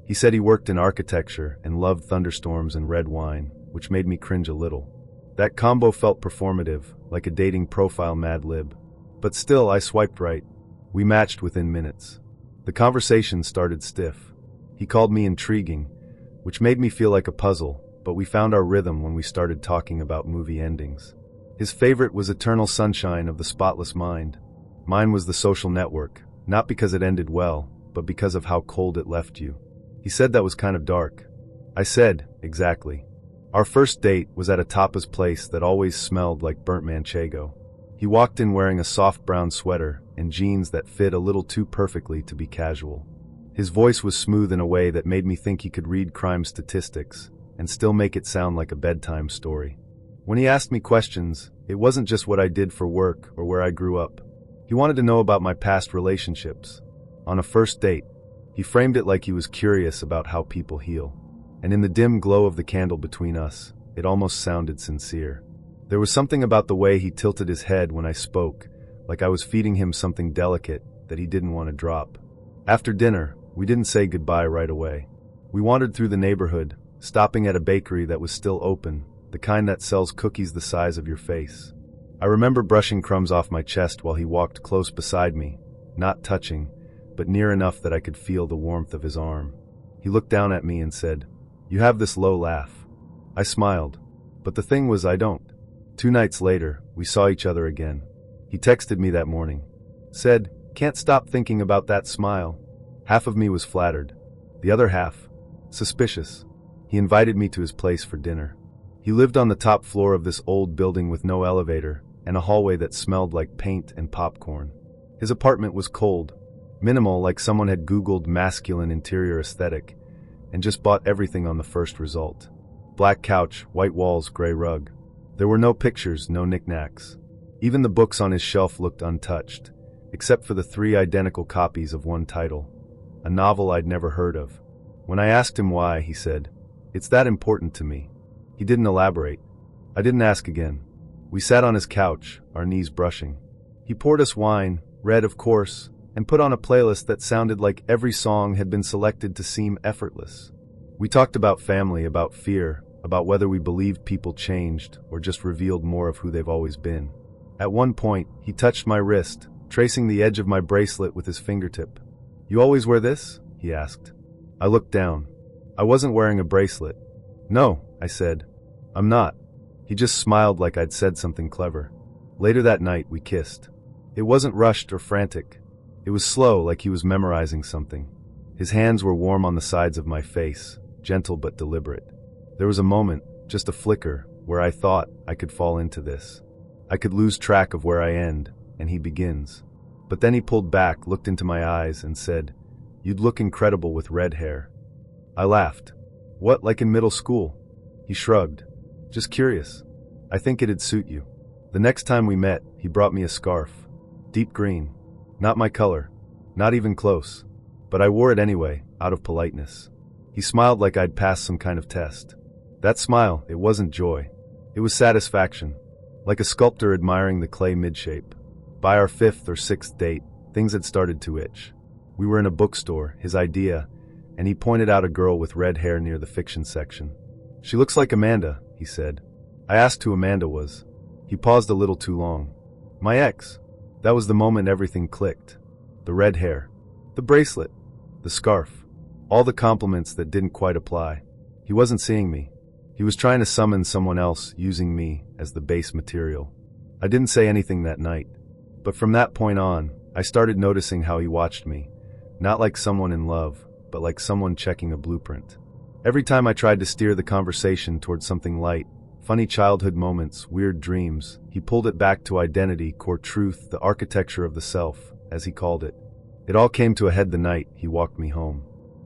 He said he worked in architecture and loved thunderstorms and red wine, which made me cringe a little. That combo felt performative, like a dating profile Mad Lib. But still, I swiped right. We matched within minutes. The conversation started stiff. He called me intriguing, which made me feel like a puzzle, but we found our rhythm when we started talking about movie endings. His favorite was Eternal Sunshine of the Spotless Mind. Mine was The Social Network, not because it ended well, but because of how cold it left you. He said that was kind of dark. I said, exactly. Our first date was at a tapas place that always smelled like burnt manchego. He walked in wearing a soft brown sweater and jeans that fit a little too perfectly to be casual. His voice was smooth in a way that made me think he could read crime statistics and still make it sound like a bedtime story. When he asked me questions, it wasn't just what I did for work or where I grew up. He wanted to know about my past relationships. On a first date, he framed it like he was curious about how people heal. And in the dim glow of the candle between us, it almost sounded sincere. There was something about the way he tilted his head when I spoke, like I was feeding him something delicate that he didn't want to drop. After dinner, we didn't say goodbye right away. We wandered through the neighborhood, stopping at a bakery that was still open, the kind that sells cookies the size of your face. I remember brushing crumbs off my chest while he walked close beside me, not touching, but near enough that I could feel the warmth of his arm. He looked down at me and said, "You have this low laugh." I smiled, but the thing was I don't. 2 nights later, we saw each other again. He texted me that morning. Said, "Can't stop thinking about that smile." Half of me was flattered. The other half, suspicious. He invited me to his place for dinner. He lived on the top floor of this old building with no elevator and a hallway that smelled like paint and popcorn. His apartment was cold, minimal, like someone had Googled masculine interior aesthetic and just bought everything on the first result. Black couch, white walls, gray rug. There were no pictures, no knickknacks. Even the books on his shelf looked untouched, except for the 3 identical copies of one title, a novel I'd never heard of. When I asked him why, he said, "It's that important to me." He didn't elaborate. I didn't ask again. We sat on his couch, our knees brushing. He poured us wine, red of course, and put on a playlist that sounded like every song had been selected to seem effortless. We talked about family, about fear, about whether we believed people changed or just revealed more of who they've always been. At one point, he touched my wrist, tracing the edge of my bracelet with his fingertip. "You always wear this?" he asked. I looked down. I wasn't wearing a bracelet. "No," I said. "I'm not." He just smiled like I'd said something clever. Later that night, we kissed. It wasn't rushed or frantic. It was slow, like he was memorizing something. His hands were warm on the sides of my face, gentle but deliberate. There was a moment, just a flicker, where I thought I could fall into this. I could lose track of where I end, and he begins. But then he pulled back, looked into my eyes, and said, "You'd look incredible with red hair." I laughed. "What, like in middle school?" He shrugged. "Just curious. I think it'd suit you." The next time we met, he brought me a scarf. Deep green. Not my color. Not even close. But I wore it anyway, out of politeness. He smiled like I'd passed some kind of test. That smile, it wasn't joy. It was satisfaction. Like a sculptor admiring the clay midshape. By our 5th or 6th date, things had started to itch. We were in a bookstore, his idea, and he pointed out a girl with red hair near the fiction section. "She looks like Amanda," he said. I asked who Amanda was. He paused a little too long. "My ex." That was the moment everything clicked. The red hair. The bracelet. The scarf. All the compliments that didn't quite apply. He wasn't seeing me. He was trying to summon someone else, using me as the base material. I didn't say anything that night. But from that point on, I started noticing how he watched me. Not like someone in love, but like someone checking a blueprint. Every time I tried to steer the conversation towards something light, funny childhood moments, weird dreams, he pulled it back to identity, core truth, the architecture of the self, as he called it. It all came to a head the night he walked me home.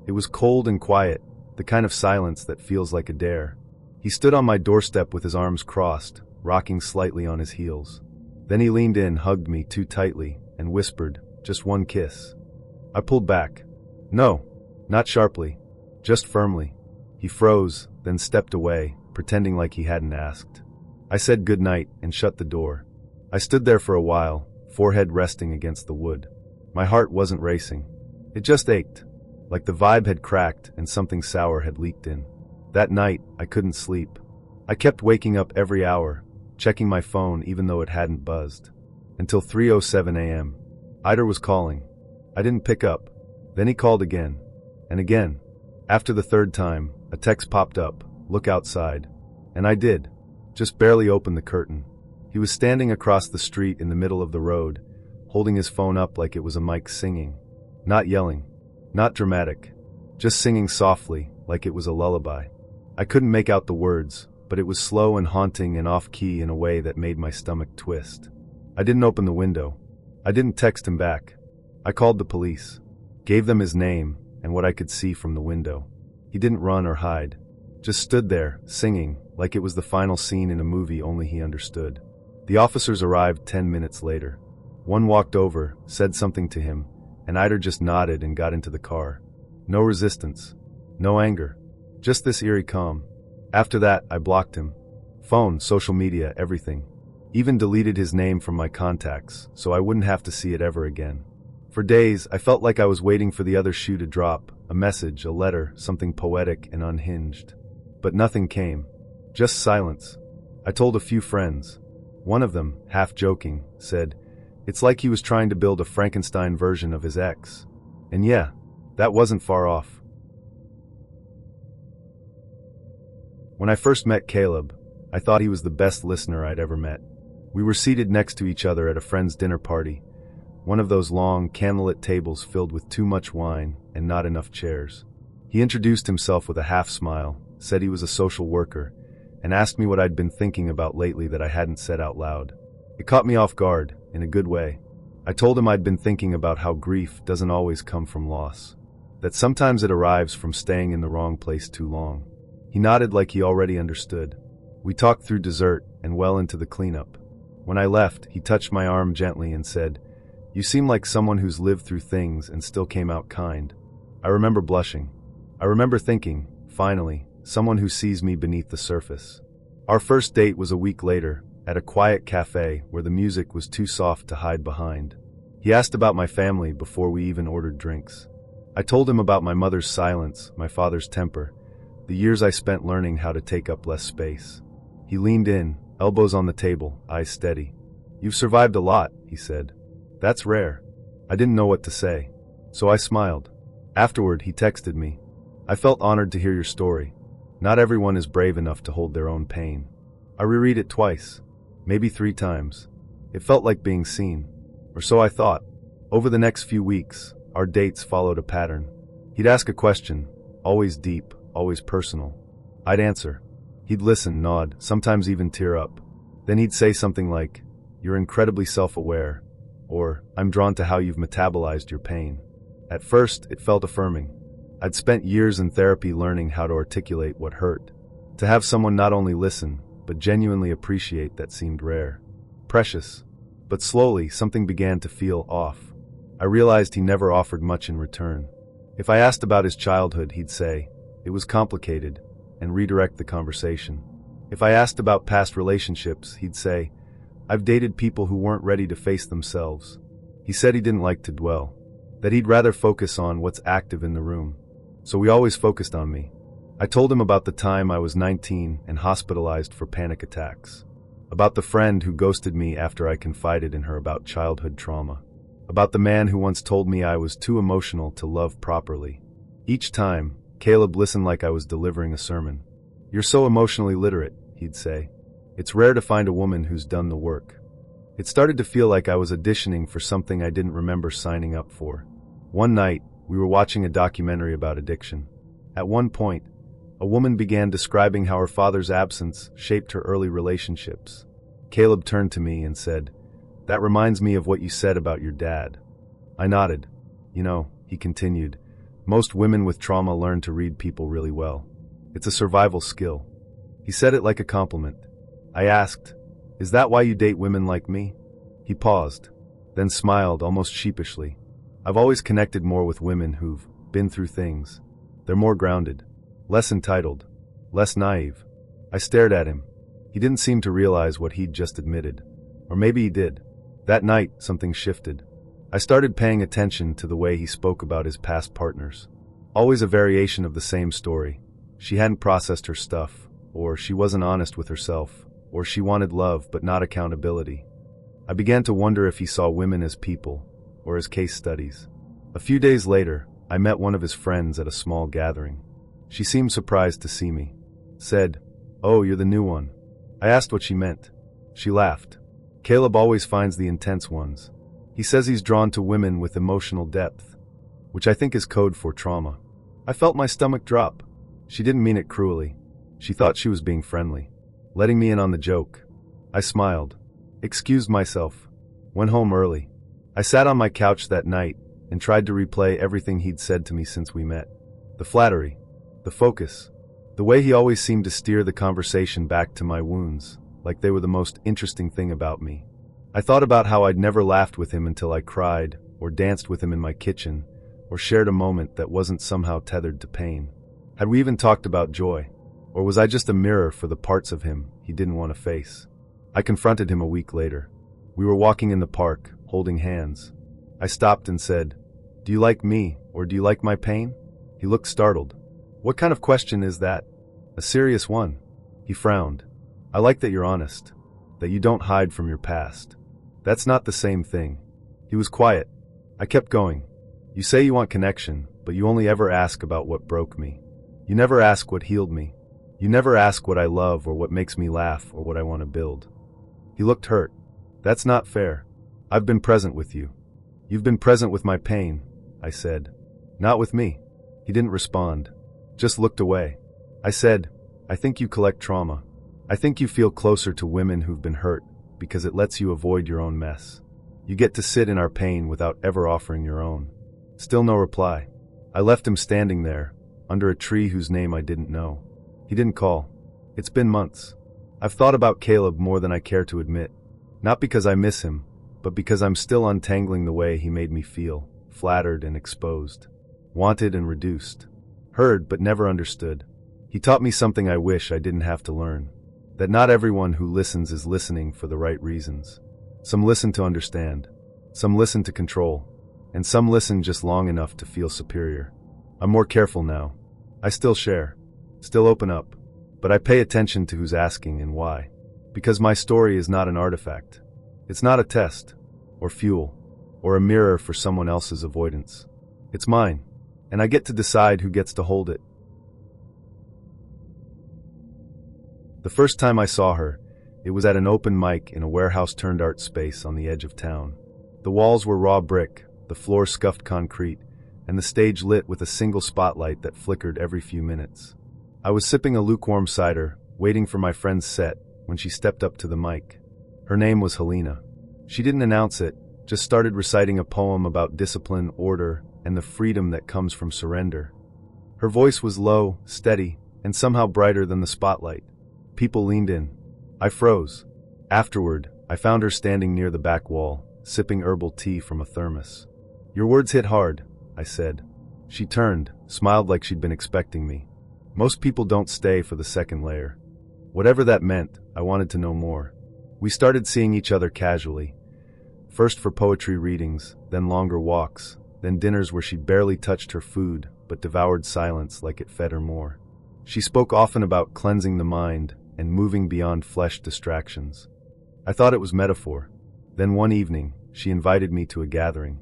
It was cold and quiet, the kind of silence that feels like a dare. He stood on my doorstep with his arms crossed, rocking slightly on his heels. Then he leaned in, hugged me too tightly, and whispered, "Just one kiss." I pulled back. No, not sharply, just firmly. He froze, then stepped away, pretending like he hadn't asked. I said goodnight and shut the door. I stood there for a while, forehead resting against the wood. My heart wasn't racing. It just ached, like the vibe had cracked and something sour had leaked in. That night, I couldn't sleep. I kept waking up every hour, checking my phone even though it hadn't buzzed. Until 3:07 a.m. Ida was calling. I didn't pick up. Then he called again. And again. After the 3rd time, a text popped up, "Look outside." And I did. Just barely opened the curtain. He was standing across the street in the middle of the road, holding his phone up like it was a mic, singing. Not yelling. Not dramatic. Just singing softly, like it was a lullaby. I couldn't make out the words, but it was slow and haunting and off-key in a way that made my stomach twist. I didn't open the window. I didn't text him back. I called the police. Gave them his name and what I could see from the window. He didn't run or hide. Just stood there, singing, like it was the final scene in a movie only he understood. The officers arrived 10 minutes later. One walked over, said something to him, and Ida just nodded and got into the car. No resistance. No anger. Just this eerie calm. After that, I blocked him. Phone, social media, everything. Even deleted his name from my contacts, so I wouldn't have to see it ever again. For days, I felt like I was waiting for the other shoe to drop, a message, a letter, something poetic and unhinged. But nothing came. Just silence. I told a few friends. One of them, half joking, said, "It's like he was trying to build a Frankenstein version of his ex." And yeah, that wasn't far off. When I first met Caleb, I thought he was the best listener I'd ever met. We were seated next to each other at a friend's dinner party, one of those long, candlelit tables filled with too much wine and not enough chairs. He introduced himself with a half smile, said he was a social worker, and asked me what I'd been thinking about lately that I hadn't said out loud. It caught me off guard, in a good way. I told him I'd been thinking about how grief doesn't always come from loss, that sometimes it arrives from staying in the wrong place too long. He nodded like he already understood. We talked through dessert and well into the cleanup. When I left, he touched my arm gently and said, "You seem like someone who's lived through things and still came out kind." I remember blushing. I remember thinking, finally, someone who sees me beneath the surface. Our first date was a week later, at a quiet cafe where the music was too soft to hide behind. He asked about my family before we even ordered drinks. I told him about my mother's silence, my father's temper, the years I spent learning how to take up less space. He leaned in, elbows on the table, eyes steady. "You've survived a lot," he said. "That's rare." I didn't know what to say, so I smiled. Afterward, he texted me. "I felt honored to hear your story. Not everyone is brave enough to hold their own pain." I reread it twice, maybe 3 times. It felt like being seen, or so I thought. Over the next few weeks, our dates followed a pattern. He'd ask a question, always deep, always personal. I'd answer. He'd listen, nod, sometimes even tear up. Then he'd say something like, "You're incredibly self-aware," or "I'm drawn to how you've metabolized your pain." At first, it felt affirming. I'd spent years in therapy learning how to articulate what hurt. To have someone not only listen, but genuinely appreciate that seemed rare. Precious. But slowly, something began to feel off. I realized he never offered much in return. If I asked about his childhood, he'd say, "It was complicated," and redirect the conversation. If I asked about past relationships, he'd say, "I've dated people who weren't ready to face themselves." He said he didn't like to dwell, that he'd rather focus on what's active in the room. So we always focused on me. I told him about the time I was 19 and hospitalized for panic attacks. About the friend who ghosted me after I confided in her about childhood trauma. About the man who once told me I was too emotional to love properly. Each time, Caleb listened like I was delivering a sermon. "You're so emotionally literate," he'd say. "It's rare to find a woman who's done the work." It started to feel like I was auditioning for something I didn't remember signing up for. One night, we were watching a documentary about addiction. At one point, a woman began describing how her father's absence shaped her early relationships. Caleb turned to me and said, "That reminds me of what you said about your dad." I nodded. "You know," he continued, "most women with trauma learn to read people really well. It's a survival skill." He said it like a compliment. I asked, "Is that why you date women like me?" He paused, then smiled almost sheepishly. "I've always connected more with women who've been through things. They're more grounded, less entitled, less naive." I stared at him. He didn't seem to realize what he'd just admitted. Or maybe he did. That night, something shifted. I started paying attention to the way he spoke about his past partners. Always a variation of the same story. She hadn't processed her stuff, or she wasn't honest with herself, or she wanted love but not accountability. I began to wonder if he saw women as people, or as case studies. A few days later, I met one of his friends at a small gathering. She seemed surprised to see me. Said, "Oh, you're the new one." I asked what she meant. She laughed. "Caleb always finds the intense ones. He says he's drawn to women with emotional depth," which I think is code for trauma. I felt my stomach drop. She didn't mean it cruelly. She thought she was being friendly, letting me in on the joke. I smiled, excused myself, went home early. I sat on my couch that night and tried to replay everything he'd said to me since we met. The flattery, the focus, the way he always seemed to steer the conversation back to my wounds, like they were the most interesting thing about me. I thought about how I'd never laughed with him until I cried, or danced with him in my kitchen, or shared a moment that wasn't somehow tethered to pain. Had we even talked about joy? Or was I just a mirror for the parts of him he didn't want to face? I confronted him a week later. We were walking in the park, holding hands. I stopped and said, "Do you like me, or do you like my pain?" He looked startled. "What kind of question is that?" "A serious one." He frowned. "I like that you're honest, that you don't hide from your past. That's not the same thing." He was quiet. I kept going. "You say you want connection, but you only ever ask about what broke me. You never ask what healed me. You never ask what I love or what makes me laugh or what I want to build." He looked hurt. "That's not fair. I've been present with you. You've been present with my pain," I said. "Not with me." He didn't respond, just looked away. I said, "I think you collect trauma. I think you feel closer to women who've been hurt because it lets you avoid your own mess. You get to sit in our pain without ever offering your own." Still no reply. I left him standing there, under a tree whose name I didn't know. He didn't call. It's been months. I've thought about Caleb more than I care to admit. Not because I miss him, but because I'm still untangling the way he made me feel, flattered and exposed, wanted and reduced, heard but never understood. He taught me something I wish I didn't have to learn, that not everyone who listens is listening for the right reasons. Some listen to understand, some listen to control, and some listen just long enough to feel superior. I'm more careful now. I still share, still open up, but I pay attention to who's asking and why. Because my story is not an artifact. It's not a test, or fuel, or a mirror for someone else's avoidance. It's mine, and I get to decide who gets to hold it. The first time I saw her, it was at an open mic in a warehouse-turned-art space on the edge of town. The walls were raw brick, the floor scuffed concrete, and the stage lit with a single spotlight that flickered every few minutes. I was sipping a lukewarm cider, waiting for my friend's set, when she stepped up to the mic. Her name was Helena. She didn't announce it, just started reciting a poem about discipline, order, and the freedom that comes from surrender. Her voice was low, steady, and somehow brighter than the spotlight. People leaned in. I froze. Afterward, I found her standing near the back wall, sipping herbal tea from a thermos. "Your words hit hard," I said. She turned, smiled like she'd been expecting me. Most people don't stay for the second layer. Whatever that meant, I wanted to know more. We started seeing each other casually. First for poetry readings, then longer walks, then dinners where she barely touched her food, but devoured silence like it fed her more. She spoke often about cleansing the mind and moving beyond flesh distractions. I thought it was metaphor. Then one evening, she invited me to a gathering.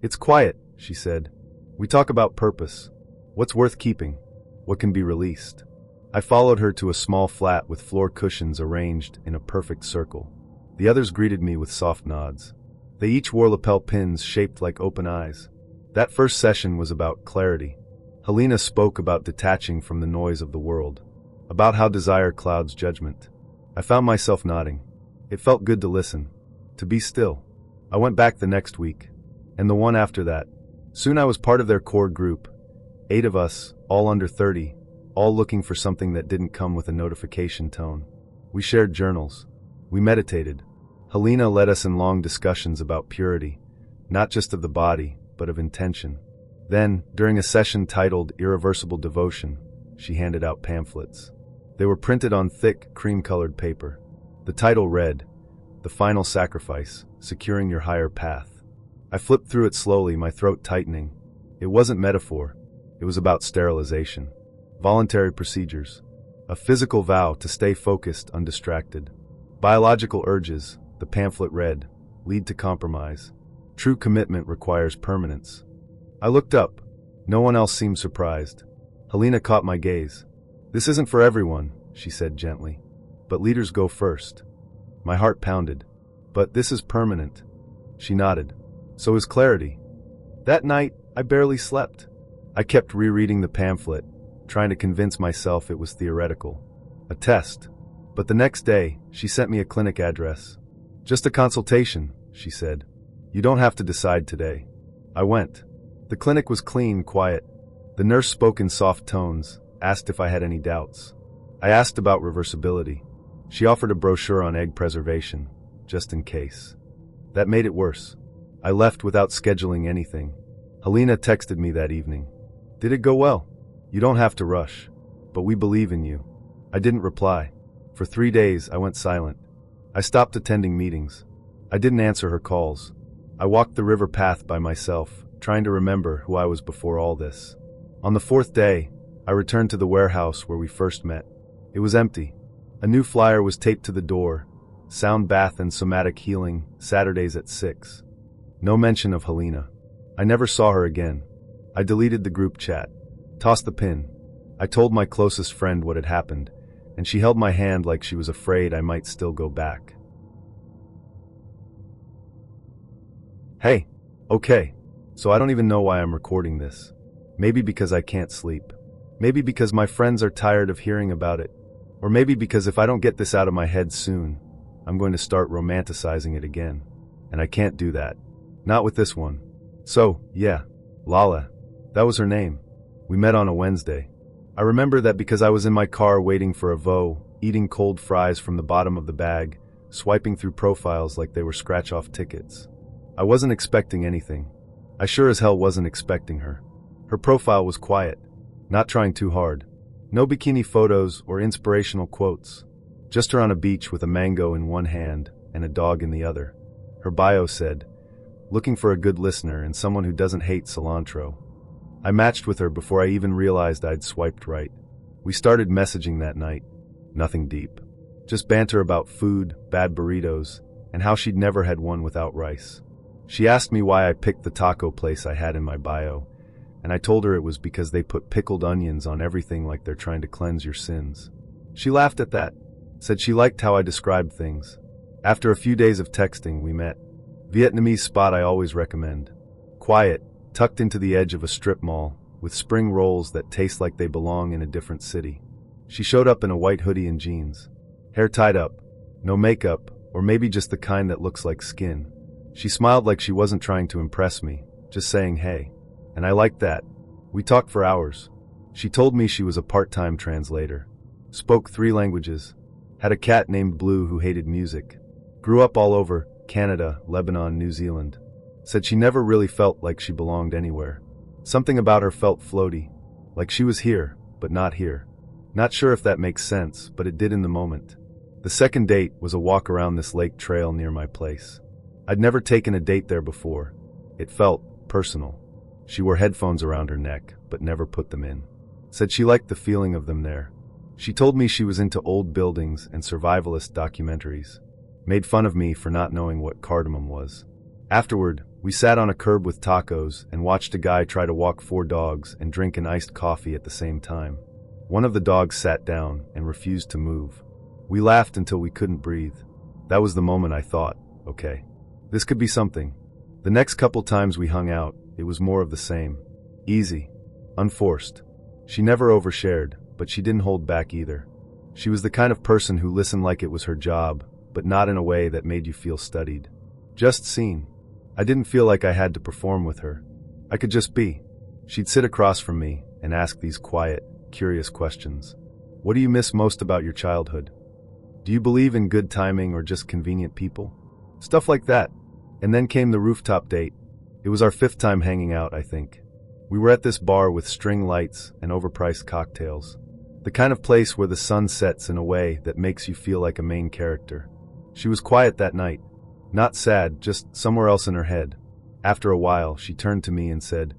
"It's quiet," she said. "We talk about purpose. What's worth keeping? What can be released?" I followed her to a small flat with floor cushions arranged in a perfect circle. The others greeted me with soft nods. They each wore lapel pins shaped like open eyes. That first session was about clarity. Helena spoke about detaching from the noise of the world, about how desire clouds judgment. I found myself nodding. It felt good to listen, to be still. I went back the next week, and the one after that. Soon I was part of their core group, 8 of us, all under 30, all looking for something that didn't come with a notification tone. We shared journals. We meditated. Helena led us in long discussions about purity, not just of the body, but of intention. Then, during a session titled Irreversible Devotion, she handed out pamphlets. They were printed on thick, cream-colored paper. The title read, "The Final Sacrifice, Securing Your Higher Path." I flipped through it slowly, my throat tightening. It wasn't metaphor. It was about sterilization, voluntary procedures, a physical vow to stay focused, undistracted. Biological urges, the pamphlet read, lead to compromise. True commitment requires permanence. I looked up. No one else seemed surprised. Helena caught my gaze. "This isn't for everyone," she said gently. "But leaders go first." My heart pounded. "But this is permanent." She nodded. "So is clarity." That night, I barely slept. I kept rereading the pamphlet, trying to convince myself it was theoretical. A test. But the next day, she sent me a clinic address. "Just a consultation," she said. "You don't have to decide today." I went. The clinic was clean, quiet. The nurse spoke in soft tones, asked if I had any doubts. I asked about reversibility. She offered a brochure on egg preservation, just in case. That made it worse. I left without scheduling anything. Helena texted me that evening. "Did it go well? You don't have to rush. But we believe in you." I didn't reply. For 3 days, I went silent. I stopped attending meetings. I didn't answer her calls. I walked the river path by myself, trying to remember who I was before all this. On the 4th day, I returned to the warehouse where we first met. It was empty. A new flyer was taped to the door. Sound bath and somatic healing, Saturdays at 6. No mention of Helena. I never saw her again. I deleted the group chat. Tossed the pin. I told my closest friend what had happened, and she held my hand like she was afraid I might still go back. Hey, okay, so I don't even know why I'm recording this. Maybe because I can't sleep. Maybe because my friends are tired of hearing about it. Or maybe because if I don't get this out of my head soon, I'm going to start romanticizing it again. And I can't do that. Not with this one. So, yeah, Lala. That was her name. We met on a Wednesday. I remember that because I was in my car waiting for a vo, eating cold fries from the bottom of the bag, swiping through profiles like they were scratch-off tickets. I wasn't expecting anything. I sure as hell wasn't expecting her. Her profile was quiet, not trying too hard. No bikini photos or inspirational quotes. Just her on a beach with a mango in one hand and a dog in the other. Her bio said, "Looking for a good listener and someone who doesn't hate cilantro." I matched with her before I even realized I'd swiped right. We started messaging that night. Nothing deep. Just banter about food, bad burritos, and how she'd never had one without rice. She asked me why I picked the taco place I had in my bio, and I told her it was because they put pickled onions on everything like they're trying to cleanse your sins. She laughed at that, said she liked how I described things. After a few days of texting, we met. Vietnamese spot I always recommend. Quiet, tucked into the edge of a strip mall, with spring rolls that taste like they belong in a different city. She showed up in a white hoodie and jeans. Hair tied up, no makeup, or maybe just the kind that looks like skin. She smiled like she wasn't trying to impress me, just saying hey. And I liked that. We talked for hours. She told me she was a part-time translator. Spoke 3 languages. Had a cat named Blue who hated music. Grew up all over Canada, Lebanon, New Zealand. Said she never really felt like she belonged anywhere. Something about her felt floaty. Like she was here, but not here. Not sure if that makes sense, but it did in the moment. The second date was a walk around this lake trail near my place. I'd never taken a date there before. It felt personal. She wore headphones around her neck, but never put them in. Said she liked the feeling of them there. She told me she was into old buildings and survivalist documentaries. Made fun of me for not knowing what cardamom was. Afterward, we sat on a curb with tacos and watched a guy try to walk 4 dogs and drink an iced coffee at the same time. One of the dogs sat down and refused to move. We laughed until we couldn't breathe. That was the moment I thought, okay, this could be something. The next couple times we hung out, it was more of the same. Easy. Unforced. She never overshared, but she didn't hold back either. She was the kind of person who listened like it was her job, but not in a way that made you feel studied. Just seen. I didn't feel like I had to perform with her. I could just be. She'd sit across from me and ask these quiet, curious questions. What do you miss most about your childhood? Do you believe in good timing or just convenient people? Stuff like that. And then came the rooftop date. It was our 5th time hanging out, I think. We were at this bar with string lights and overpriced cocktails. The kind of place where the sun sets in a way that makes you feel like a main character. She was quiet that night. Not sad, just somewhere else in her head. After a while, she turned to me and said,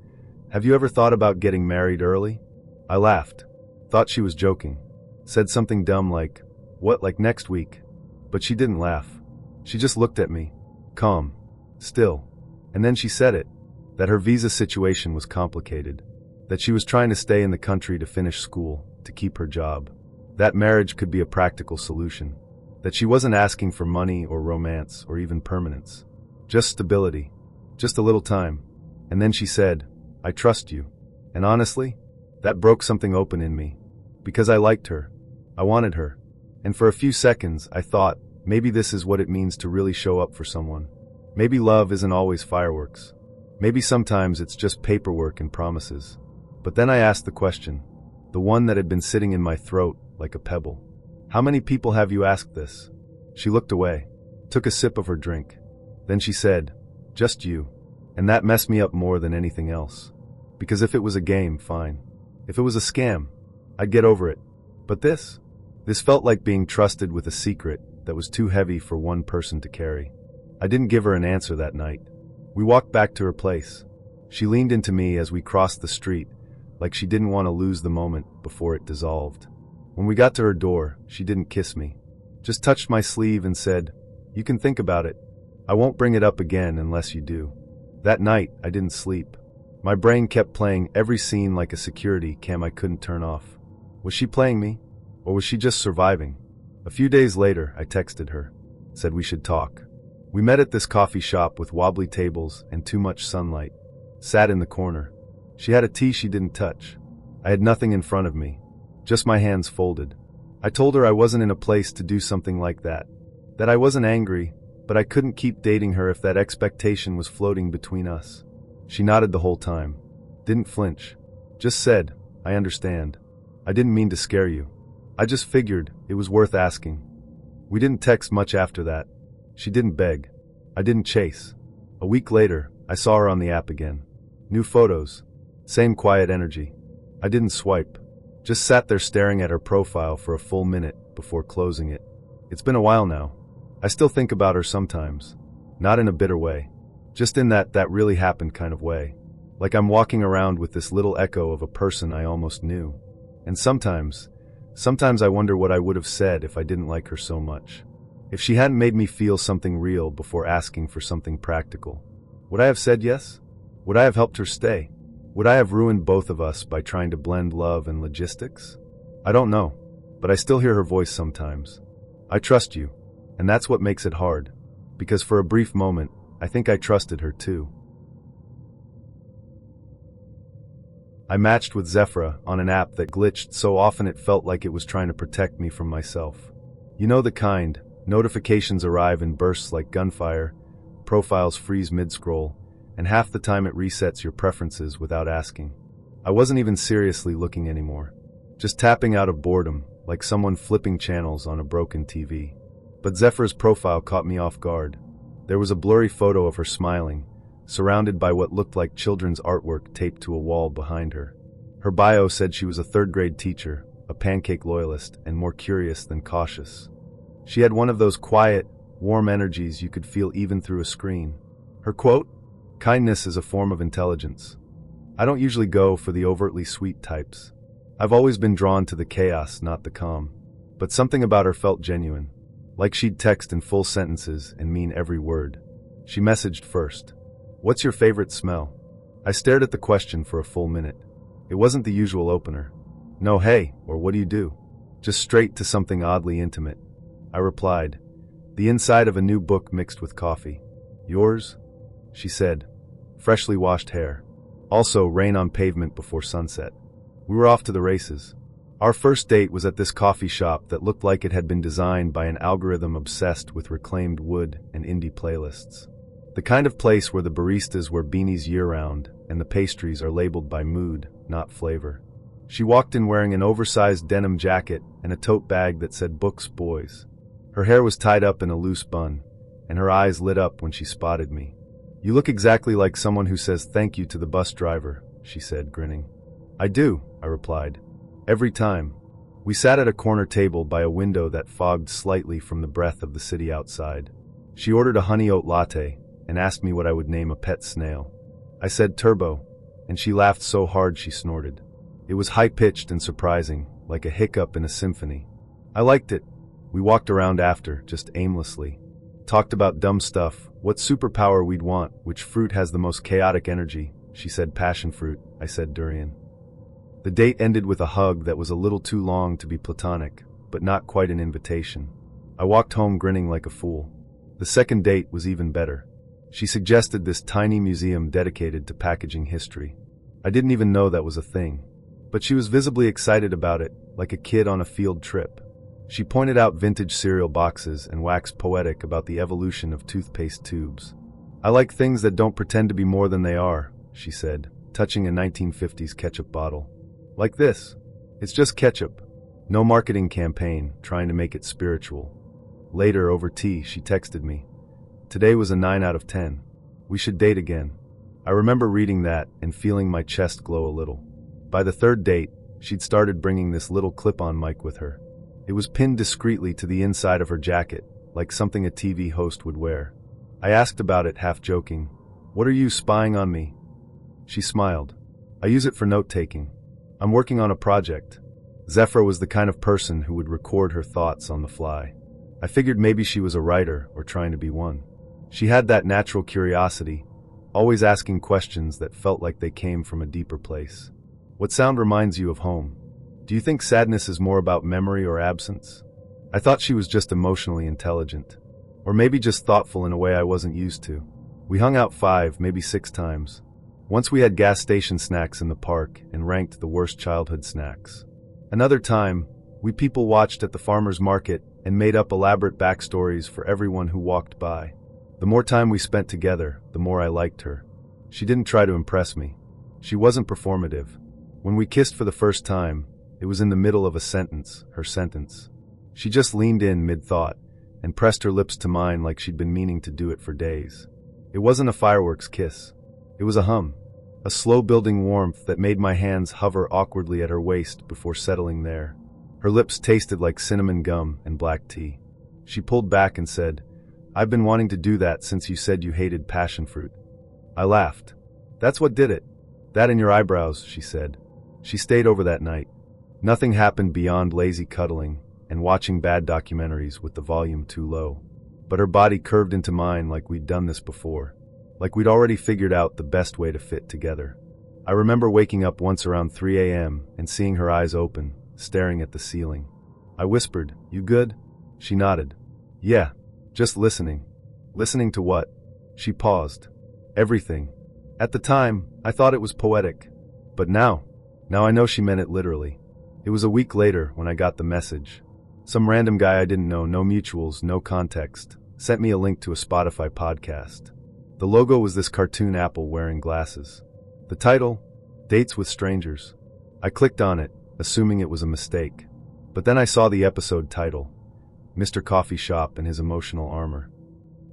"Have you ever thought about getting married early?" I laughed. Thought she was joking. Said something dumb like, "What, like next week?" But she didn't laugh. She just looked at me. Calm. Still. And then she said it. That her visa situation was complicated. That she was trying to stay in the country to finish school, to keep her job. That marriage could be a practical solution. That she wasn't asking for money or romance or even permanence. Just stability. Just a little time. And then she said, "I trust you." And honestly, that broke something open in me. Because I liked her. I wanted her. And for a few seconds, I thought, maybe this is what it means to really show up for someone. Maybe love isn't always fireworks. Maybe sometimes it's just paperwork and promises. But then I asked the question, the one that had been sitting in my throat like a pebble. How many people have you asked this? She looked away, took a sip of her drink. Then she said, "Just you." And that messed me up more than anything else. Because if it was a game, fine. If it was a scam, I'd get over it. But this This felt like being trusted with a secret that was too heavy for one person to carry. I didn't give her an answer that night. We walked back to her place. She leaned into me as we crossed the street, like she didn't want to lose the moment before it dissolved. When we got to her door, she didn't kiss me. Just touched my sleeve and said, "You can think about it. I won't bring it up again unless you do." That night, I didn't sleep. My brain kept playing every scene like a security cam I couldn't turn off. Was she playing me? Or was she just surviving? A few days later, I texted her, said we should talk. We met at this coffee shop with wobbly tables and too much sunlight. Sat in the corner. She had a tea she didn't touch. I had nothing in front of me, just my hands folded. I told her I wasn't in a place to do something like that. That I wasn't angry, but I couldn't keep dating her if that expectation was floating between us. She nodded the whole time. Didn't flinch. Just said, "I understand. I didn't mean to scare you. I just figured it was worth asking." We didn't text much after that. She didn't beg. I didn't chase. A week later, I saw her on the app again. New photos. Same quiet energy. I didn't swipe. Just sat there staring at her profile for a full minute before closing it. It's been a while now. I still think about her sometimes. Not in a bitter way. Just in that really happened kind of way. Like I'm walking around with this little echo of a person I almost knew. And sometimes I wonder what I would have said if I didn't like her so much. If she hadn't made me feel something real before asking for something practical. Would I have said yes? Would I have helped her stay? Would I have ruined both of us by trying to blend love and logistics? I don't know, but I still hear her voice sometimes. I trust you, and that's what makes it hard. Because for a brief moment, I think I trusted her too. I matched with Zephyra on an app that glitched so often it felt like it was trying to protect me from myself. You know the kind, notifications arrive in bursts like gunfire, profiles freeze mid-scroll, and half the time it resets your preferences without asking. I wasn't even seriously looking anymore. Just tapping out of boredom, like someone flipping channels on a broken TV. But Zephyra's profile caught me off guard. There was a blurry photo of her smiling, surrounded by what looked like children's artwork taped to a wall behind her. Her bio said she was a third-grade teacher, a pancake loyalist, and more curious than cautious. She had one of those quiet, warm energies you could feel even through a screen. Her quote? "Kindness is a form of intelligence." I don't usually go for the overtly sweet types. I've always been drawn to the chaos, not the calm. But something about her felt genuine. Like she'd text in full sentences and mean every word. She messaged first. "What's your favorite smell?" I stared at the question for a full minute. It wasn't the usual opener. No hey, or what do you do? Just straight to something oddly intimate. I replied, "The inside of a new book mixed with coffee." "Yours?" she said. "Freshly washed hair. Also rain on pavement before sunset." We were off to the races. Our first date was at this coffee shop that looked like it had been designed by an algorithm obsessed with reclaimed wood and indie playlists. The kind of place where the baristas wear beanies year-round and the pastries are labeled by mood, not flavor. She walked in wearing an oversized denim jacket and a tote bag that said "Books, Boys." Her hair was tied up in a loose bun, and her eyes lit up when she spotted me. "You look exactly like someone who says thank you to the bus driver," she said, grinning. "I do," I replied. "Every time." We sat at a corner table by a window that fogged slightly from the breath of the city outside. She ordered a honey oat latte and asked me what I would name a pet snail. I said Turbo, and she laughed so hard she snorted. It was high-pitched and surprising, like a hiccup in a symphony. I liked it. We walked around after, just aimlessly. Talked about dumb stuff, what superpower we'd want, which fruit has the most chaotic energy. She said passion fruit, I said durian. The date ended with a hug that was a little too long to be platonic, but not quite an invitation. I walked home grinning like a fool. The second date was even better. She suggested this tiny museum dedicated to packaging history. I didn't even know that was a thing. But she was visibly excited about it, like a kid on a field trip. She pointed out vintage cereal boxes and waxed poetic about the evolution of toothpaste tubes. "I like things that don't pretend to be more than they are," she said, touching a 1950s ketchup bottle. "Like this. It's just ketchup. No marketing campaign, trying to make it spiritual." Later, over tea, she texted me. "Today was a 9 out of 10. We should date again." I remember reading that and feeling my chest glow a little. By the third date, she'd started bringing this little clip-on mic with her. It was pinned discreetly to the inside of her jacket, like something a TV host would wear. I asked about it, half joking. "What are you spying on me?" She smiled. "I use it for note-taking. I'm working on a project." Zephyra was the kind of person who would record her thoughts on the fly. I figured maybe she was a writer or trying to be one. She had that natural curiosity, always asking questions that felt like they came from a deeper place. "What sound reminds you of home? Do you think sadness is more about memory or absence?" I thought she was just emotionally intelligent. Or maybe just thoughtful in a way I wasn't used to. We hung out 5, maybe 6 times. Once we had gas station snacks in the park and ranked the worst childhood snacks. Another time, we people watched at the farmer's market and made up elaborate backstories for everyone who walked by. The more time we spent together, the more I liked her. She didn't try to impress me. She wasn't performative. When we kissed for the first time, it was in the middle of a sentence, her sentence. She just leaned in mid-thought and pressed her lips to mine like she'd been meaning to do it for days. It wasn't a fireworks kiss. It was a hum. A slow-building warmth that made my hands hover awkwardly at her waist before settling there. Her lips tasted like cinnamon gum and black tea. She pulled back and said, "I've been wanting to do that since you said you hated passion fruit." I laughed. "That's what did it. That and your eyebrows," she said. She stayed over that night. Nothing happened beyond lazy cuddling and watching bad documentaries with the volume too low. But her body curved into mine like we'd done this before. Like we'd already figured out the best way to fit together. I remember waking up once around 3 a.m. and seeing her eyes open, staring at the ceiling. I whispered, "You good?" She nodded. "Yeah, just listening." "Listening to what?" She paused. "Everything." At the time, I thought it was poetic. But now I know she meant it literally. It was a week later when I got the message. Some random guy I didn't know, no mutuals, no context, sent me a link to a Spotify podcast. The logo was this cartoon apple wearing glasses. The title, Dates with Strangers. I clicked on it, assuming it was a mistake. But then I saw the episode title, Mr. Coffee Shop and His Emotional Armor.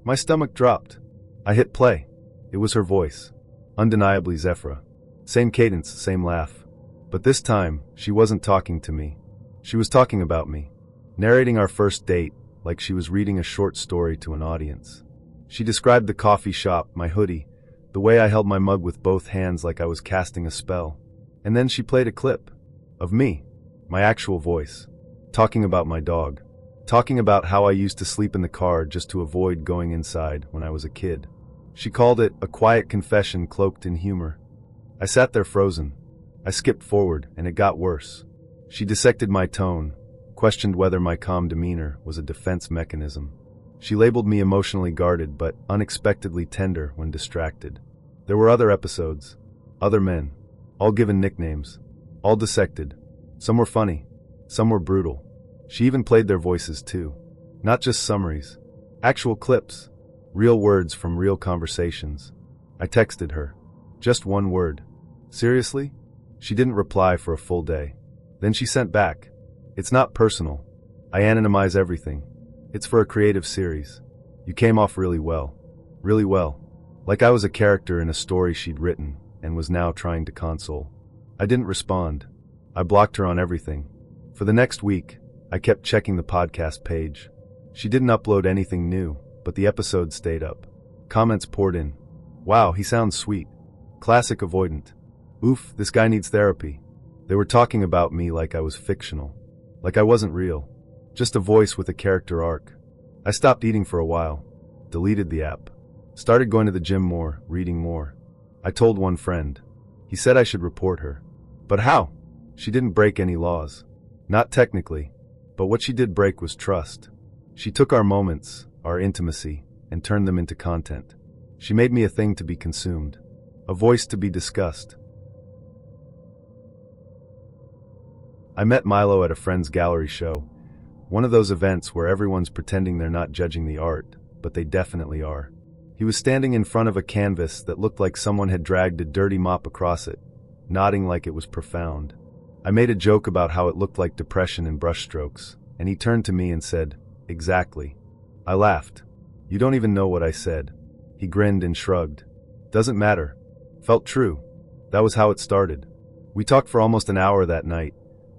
My stomach dropped. I hit play. It was her voice. Undeniably Zephyra. Same cadence, same laugh. But this time, she wasn't talking to me. She was talking about me. Narrating our first date like she was reading a short story to an audience. She described the coffee shop, my hoodie, the way I held my mug with both hands like I was casting a spell. And then she played a clip of me, my actual voice, talking about my dog, talking about how I used to sleep in the car just to avoid going inside when I was a kid. She called it a quiet confession cloaked in humor. I sat there frozen. I skipped forward, and it got worse. She dissected my tone, questioned whether my calm demeanor was a defense mechanism. She labeled me emotionally guarded but unexpectedly tender when distracted. There were other episodes, other men, all given nicknames, all dissected. Some were funny, some were brutal. She even played their voices too. Not just summaries, actual clips, real words from real conversations. I texted her. Just one word. "Seriously?" She didn't reply for a full day. Then she sent back. "It's not personal. I anonymize everything. It's for a creative series. You came off really well. Really well." Like I was a character in a story she'd written and was now trying to console. I didn't respond. I blocked her on everything. For the next week, I kept checking the podcast page. She didn't upload anything new, but the episode stayed up. Comments poured in. "Wow, he sounds sweet." "Classic avoidant." "Oof, this guy needs therapy." They were talking about me like I was fictional. Like I wasn't real. Just a voice with a character arc. I stopped eating for a while. Deleted the app. Started going to the gym more, reading more. I told one friend. He said I should report her. But how? She didn't break any laws. Not technically. But what she did break was trust. She took our moments, our intimacy, and turned them into content. She made me a thing to be consumed. A voice to be discussed. I met Milo at a friend's gallery show. One of those events where everyone's pretending they're not judging the art, but they definitely are. He was standing in front of a canvas that looked like someone had dragged a dirty mop across it, nodding like it was profound. I made a joke about how it looked like depression in brushstrokes, and he turned to me and said, "Exactly." I laughed. "You don't even know what I said." He grinned and shrugged. "Doesn't matter." Felt true. That was how it started. We talked for almost an hour that night,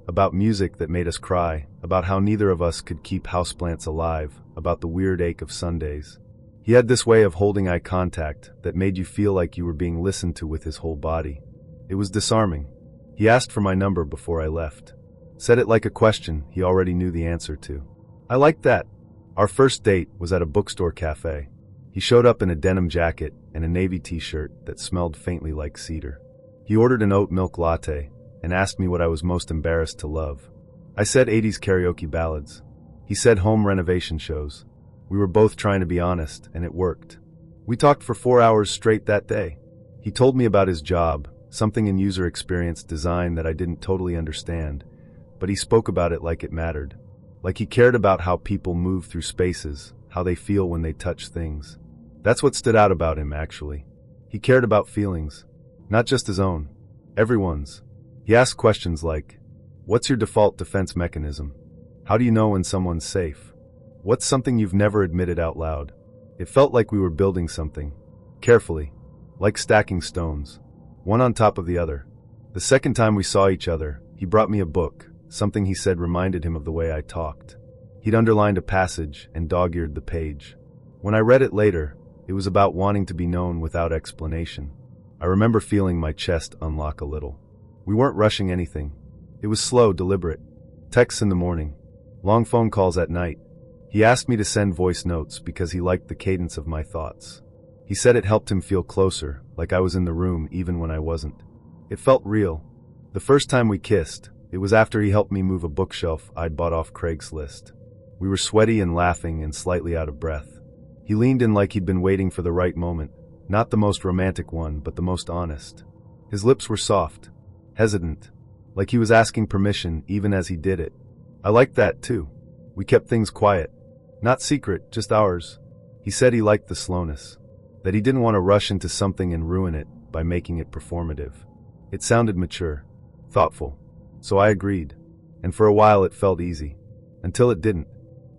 about music that made us cry, about how neither of us could keep houseplants alive, about the weird ache of Sundays. He had this way of holding eye contact that made you feel like you were being listened to with his whole body. It was disarming. He asked for my number before I left. Said it like a question he already knew the answer to. I liked that. Our first date was at a bookstore cafe. He showed up in a denim jacket and a navy t-shirt that smelled faintly like cedar. He ordered an oat milk latte and asked me what I was most embarrassed to love. I said 80s karaoke ballads. He said home renovation shows. We were both trying to be honest, and it worked. We talked for 4 hours straight that day. He told me about his job, something in user experience design that I didn't totally understand, but he spoke about it like it mattered. Like he cared about how people move through spaces, how they feel when they touch things. That's what stood out about him, actually. He cared about feelings, not just his own, everyone's. He asked questions like, what's your default defense mechanism? How do you know when someone's safe? What's something you've never admitted out loud? It felt like we were building something, carefully, like stacking stones, one on top of the other. The second time we saw each other, he brought me a book, something he said reminded him of the way I talked. He'd underlined a passage and dog-eared the page. When I read it later, it was about wanting to be known without explanation. I remember feeling my chest unlock a little. We weren't rushing anything. It was slow, deliberate. Texts in the morning, long phone calls at night. He asked me to send voice notes because he liked the cadence of my thoughts. He said it helped him feel closer, like I was in the room even when I wasn't. It felt real. The first time we kissed, it was after he helped me move a bookshelf I'd bought off Craigslist. We were sweaty and laughing and slightly out of breath. He leaned in like he'd been waiting for the right moment, not the most romantic one, but the most honest. His lips were soft, hesitant, like he was asking permission even as he did it. I liked that too. We kept things quiet. Not secret, just ours. He said he liked the slowness, that he didn't want to rush into something and ruin it by making it performative. It sounded mature, thoughtful. So I agreed, and for a while it felt easy. Until it didn't.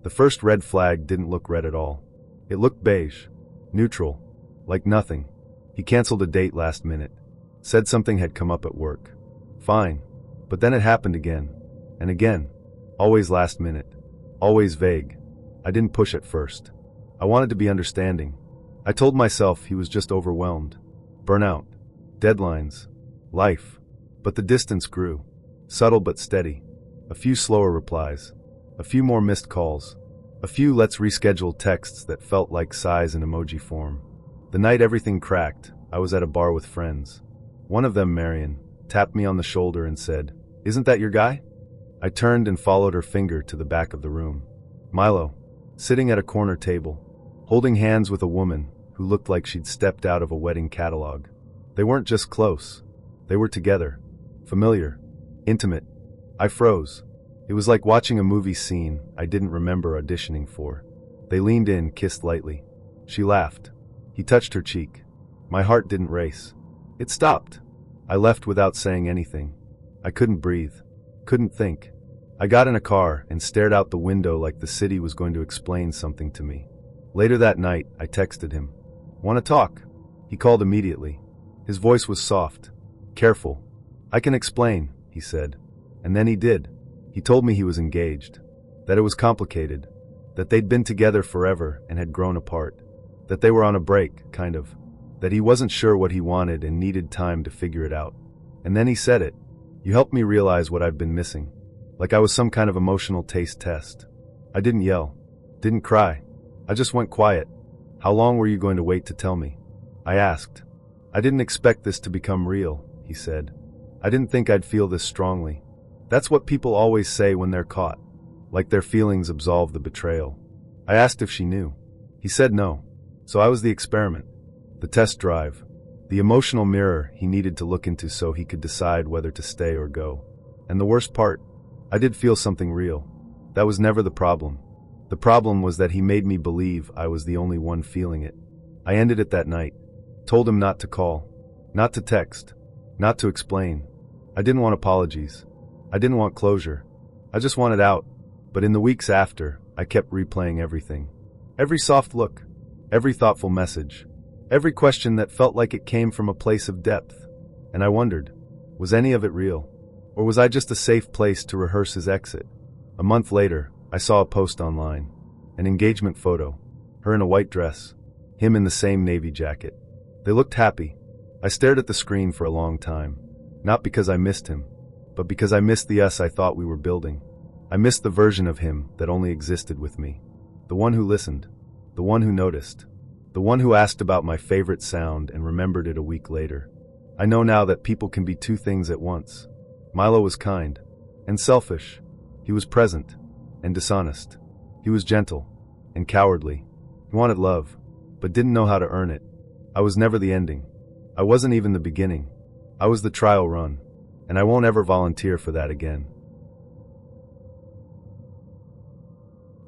The first red flag didn't look red at all. It looked beige, neutral, like nothing. He canceled a date last minute. Said something had come up at work. Fine. But then it happened again. And again. Always last minute. Always vague. I didn't push at first. I wanted to be understanding. I told myself he was just overwhelmed. Burnout. Deadlines. Life. But the distance grew. Subtle but steady. A few slower replies. A few more missed calls. A few let's reschedule texts that felt like sighs in emoji form. The night everything cracked, I was at a bar with friends. One of them, Marion, tapped me on the shoulder and said, "Isn't that your guy?" I turned and followed her finger to the back of the room. Milo, sitting at a corner table, holding hands with a woman who looked like she'd stepped out of a wedding catalog. They weren't just close. They were together. Familiar. Intimate. I froze. It was like watching a movie scene I didn't remember auditioning for. They leaned in, kissed lightly. She laughed. He touched her cheek. My heart didn't race. It stopped. I left without saying anything. I couldn't breathe. Couldn't think. I got in a car and stared out the window like the city was going to explain something to me. Later that night, I texted him. "Want to talk?" He called immediately. His voice was soft. Careful. "I can explain," he said. And then he did. He told me he was engaged. That it was complicated. That they'd been together forever and had grown apart. That they were on a break, kind of. That he wasn't sure what he wanted and needed time to figure it out. And then he said it. "You helped me realize what I've been missing." Like I was some kind of emotional taste test. I didn't yell. Didn't cry. I just went quiet. "How long were you going to wait to tell me?" I asked. "I didn't expect this to become real," he said. "I didn't think I'd feel this strongly." That's what people always say when they're caught. Like their feelings absolve the betrayal. I asked if she knew. He said no. So I was the experiment. The test drive. The emotional mirror he needed to look into so he could decide whether to stay or go. And the worst part, I did feel something real. That was never the problem. The problem was that he made me believe I was the only one feeling it. I ended it that night. Told him not to call. Not to text. Not to explain. I didn't want apologies. I didn't want closure. I just wanted out. But in the weeks after, I kept replaying everything. Every soft look. Every thoughtful message. Every question that felt like it came from a place of depth. And I wondered, was any of it real? Or was I just a safe place to rehearse his exit? A month later, I saw a post online. An engagement photo. Her in a white dress. Him in the same navy jacket. They looked happy. I stared at the screen for a long time. Not because I missed him, but because I missed the us I thought we were building. I missed the version of him that only existed with me. The one who listened. The one who noticed. The one who asked about my favorite sound and remembered it a week later. I know now that people can be two things at once. Milo was kind and selfish. He was present and dishonest. He was gentle and cowardly. He wanted love, but didn't know how to earn it. I was never the ending. I wasn't even the beginning. I was the trial run, and I won't ever volunteer for that again.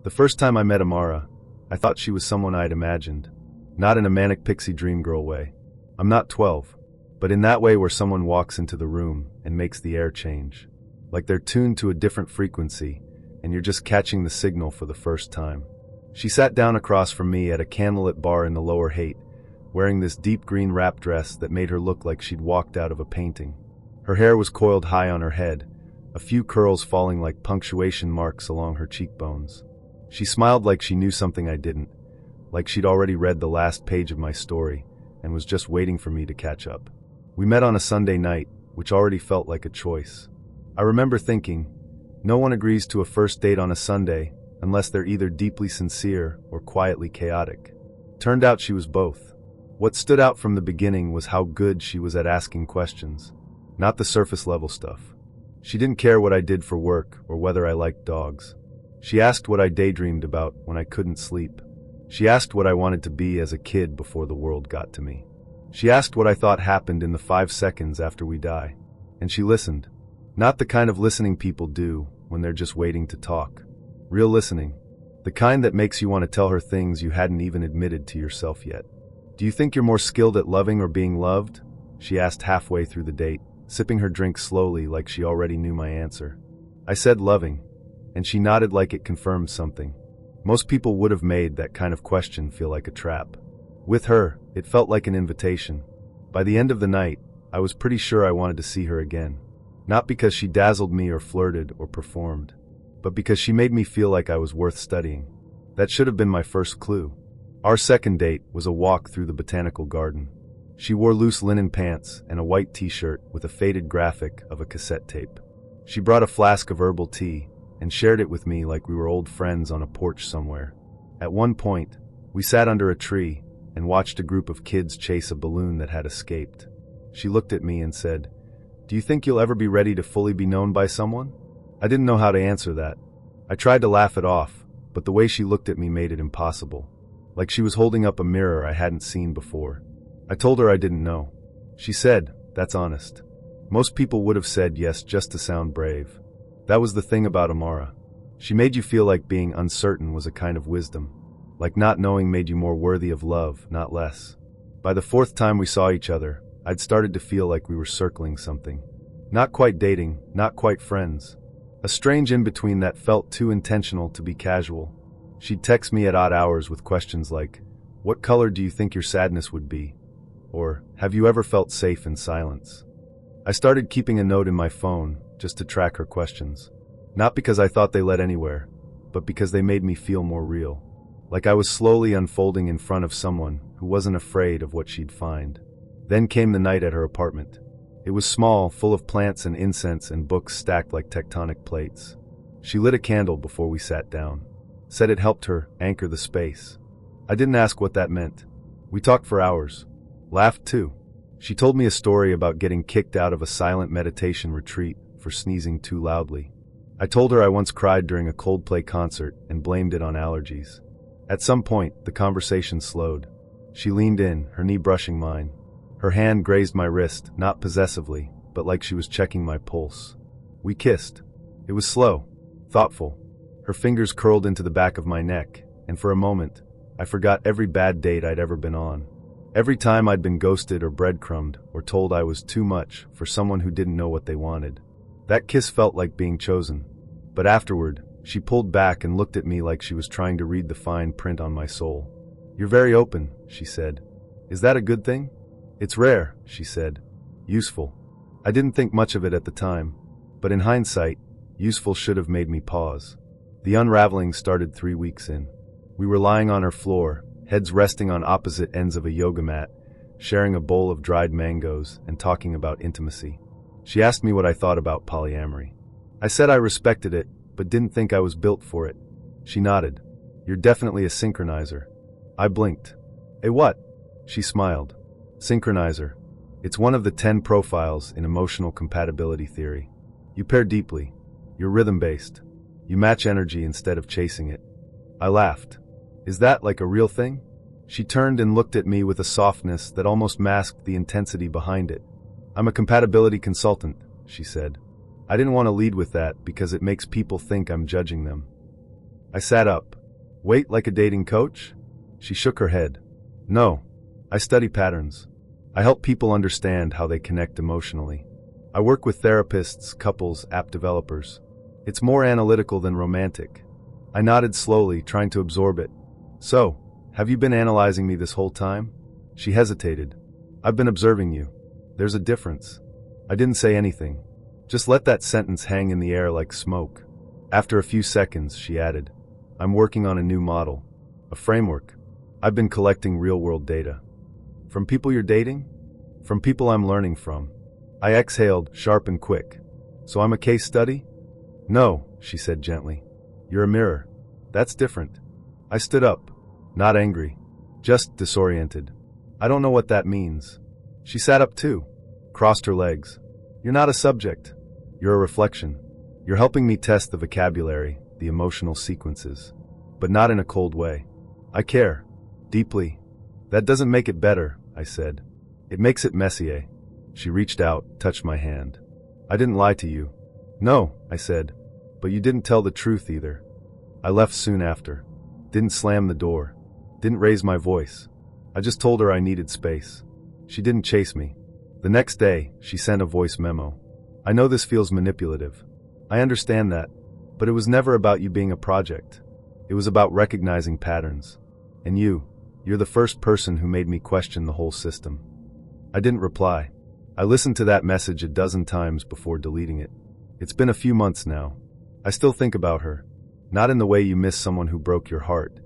The first time I met Amara, I thought she was someone I'd imagined. Not in a manic pixie dream girl way. I'm not 12, but in that way where someone walks into the room and makes the air change. Like they're tuned to a different frequency, and you're just catching the signal for the first time. She sat down across from me at a candlelit bar in the Lower Haight, wearing this deep green wrap dress that made her look like she'd walked out of a painting. Her hair was coiled high on her head, a few curls falling like punctuation marks along her cheekbones. She smiled like she knew something I didn't, like she'd already read the last page of my story and was just waiting for me to catch up. We met on a Sunday night, which already felt like a choice. I remember thinking, no one agrees to a first date on a Sunday unless they're either deeply sincere or quietly chaotic. Turned out she was both. What stood out from the beginning was how good she was at asking questions, not the surface level stuff. She didn't care what I did for work or whether I liked dogs. She asked what I daydreamed about when I couldn't sleep. She asked what I wanted to be as a kid before the world got to me. She asked what I thought happened in the 5 seconds after we die. And she listened. Not the kind of listening people do when they're just waiting to talk. Real listening. The kind that makes you want to tell her things you hadn't even admitted to yourself yet. Do you think you're more skilled at loving or being loved? She asked halfway through the date, sipping her drink slowly like she already knew my answer. I said loving, and she nodded like it confirmed something. Most people would have made that kind of question feel like a trap. With her, it felt like an invitation. By the end of the night, I was pretty sure I wanted to see her again. Not because she dazzled me or flirted or performed, but because she made me feel like I was worth studying. That should have been my first clue. Our second date was a walk through the botanical garden. She wore loose linen pants and a white t-shirt with a faded graphic of a cassette tape. She brought a flask of herbal tea and shared it with me like we were old friends on a porch somewhere. At one point, we sat under a tree and watched a group of kids chase a balloon that had escaped. She looked at me and said, "Do you think you'll ever be ready to fully be known by someone?" I didn't know how to answer that. I tried to laugh it off, but the way she looked at me made it impossible. Like she was holding up a mirror I hadn't seen before. I told her I didn't know. She said, "That's honest." Most people would have said yes just to sound brave. That was the thing about Amara. She made you feel like being uncertain was a kind of wisdom. Like not knowing made you more worthy of love, not less. By the 4th time we saw each other, I'd started to feel like we were circling something. Not quite dating, not quite friends. A strange in-between that felt too intentional to be casual. She'd text me at odd hours with questions like, "What color do you think your sadness would be?" Or, "Have you ever felt safe in silence?" I started keeping a note in my phone just to track her questions. Not because I thought they led anywhere, but because they made me feel more real. Like I was slowly unfolding in front of someone who wasn't afraid of what she'd find. Then came the night at her apartment. It was small, full of plants and incense and books stacked like tectonic plates. She lit a candle before we sat down. Said it helped her anchor the space. I didn't ask what that meant. We talked for hours. Laughed too. She told me a story about getting kicked out of a silent meditation retreat for sneezing too loudly. I told her I once cried during a Coldplay concert and blamed it on allergies. At some point, the conversation slowed. She leaned in, her knee brushing mine. Her hand grazed my wrist, not possessively, but like she was checking my pulse. We kissed. It was slow, thoughtful. Her fingers curled into the back of my neck, and for a moment, I forgot every bad date I'd ever been on. Every time I'd been ghosted or breadcrumbed or told I was too much for someone who didn't know what they wanted. That kiss felt like being chosen. But afterward, she pulled back and looked at me like she was trying to read the fine print on my soul. "You're very open," she said. "Is that a good thing?" "It's rare," she said. "Useful." I didn't think much of it at the time. But in hindsight, useful should have made me pause. The unraveling started 3 weeks in. We were lying on her floor, heads resting on opposite ends of a yoga mat, sharing a bowl of dried mangoes and talking about intimacy. She asked me what I thought about polyamory. I said I respected it, but didn't think I was built for it. She nodded. You're definitely a synchronizer. I blinked. A what? She smiled. Synchronizer. It's one of the 10 profiles in emotional compatibility theory. You pair deeply. You're rhythm-based. You match energy instead of chasing it. I laughed. Is that like a real thing? She turned and looked at me with a softness that almost masked the intensity behind it. I'm a compatibility consultant, she said. I didn't want to lead with that because it makes people think I'm judging them. I sat up. Wait, like a dating coach? She shook her head. No, I study patterns. I help people understand how they connect emotionally. I work with therapists, couples, app developers. It's more analytical than romantic. I nodded slowly, trying to absorb it. So, have you been analyzing me this whole time? She hesitated. I've been observing you. There's a difference. I didn't say anything. Just let that sentence hang in the air like smoke. After a few seconds, she added, I'm working on a new model. A framework. I've been collecting real-world data. From people you're dating? From people I'm learning from. I exhaled, sharp and quick. So I'm a case study? No, she said gently. You're a mirror. That's different. I stood up. Not angry. Just disoriented. I don't know what that means. She sat up too. Crossed her legs. You're not a subject. You're a reflection. You're helping me test the vocabulary, the emotional sequences. But not in a cold way. I care. Deeply. That doesn't make it better, I said. It makes it messier. She reached out, touched my hand. I didn't lie to you. No, I said. But you didn't tell the truth either. I left soon after. Didn't slam the door. Didn't raise my voice. I just told her I needed space. She didn't chase me. The next day, she sent a voice memo. I know this feels manipulative. I understand that. But it was never about you being a project. It was about recognizing patterns. And you're the first person who made me question the whole system. I didn't reply. I listened to that message a dozen times before deleting it. It's been a few months now. I still think about her. Not in the way you miss someone who broke your heart,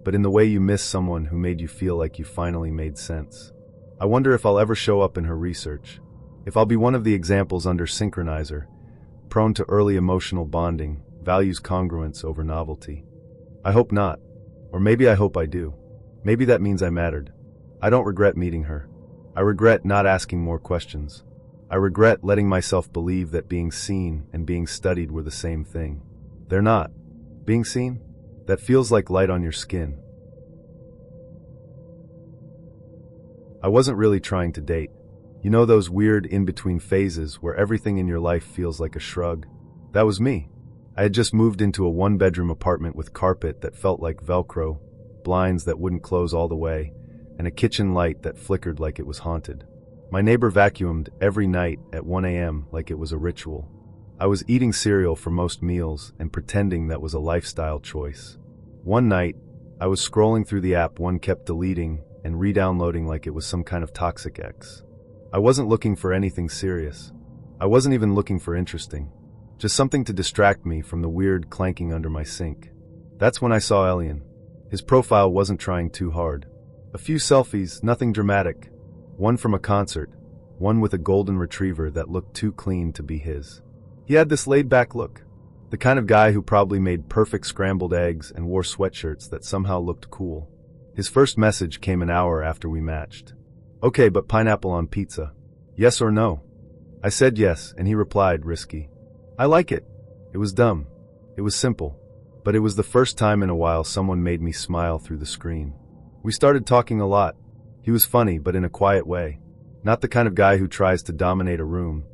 but in the way you miss someone who made you feel like you finally made sense. I wonder if I'll ever show up in her research. If I'll be one of the examples under synchronizer, prone to early emotional bonding, values congruence over novelty. I hope not. Or maybe I hope I do. Maybe that means I mattered. I don't regret meeting her. I regret not asking more questions. I regret letting myself believe that being seen and being studied were the same thing. They're not. Being seen? That feels like light on your skin. I wasn't really trying to date. You know those weird in-between phases where everything in your life feels like a shrug? That was me. I had just moved into a one-bedroom apartment with carpet that felt like Velcro, blinds that wouldn't close all the way, and a kitchen light that flickered like it was haunted. My neighbor vacuumed every night at 1 a.m. like it was a ritual. I was eating cereal for most meals and pretending that was a lifestyle choice. One night, I was scrolling through the app one kept deleting and re-downloading like it was some kind of toxic ex. I wasn't looking for anything serious. I wasn't even looking for interesting. Just something to distract me from the weird clanking under my sink. That's when I saw Elian. His profile wasn't trying too hard. A few selfies, nothing dramatic. One from a concert, one with a golden retriever that looked too clean to be his. He had this laid-back look. The kind of guy who probably made perfect scrambled eggs and wore sweatshirts that somehow looked cool. His first message came an hour after we matched. Okay, but pineapple on pizza. Yes or no? I said yes, and he replied, risky. I like it. It was dumb. It was simple. But it was the first time in a while someone made me smile through the screen. We started talking a lot. He was funny, but in a quiet way. Not the kind of guy who tries to dominate a room.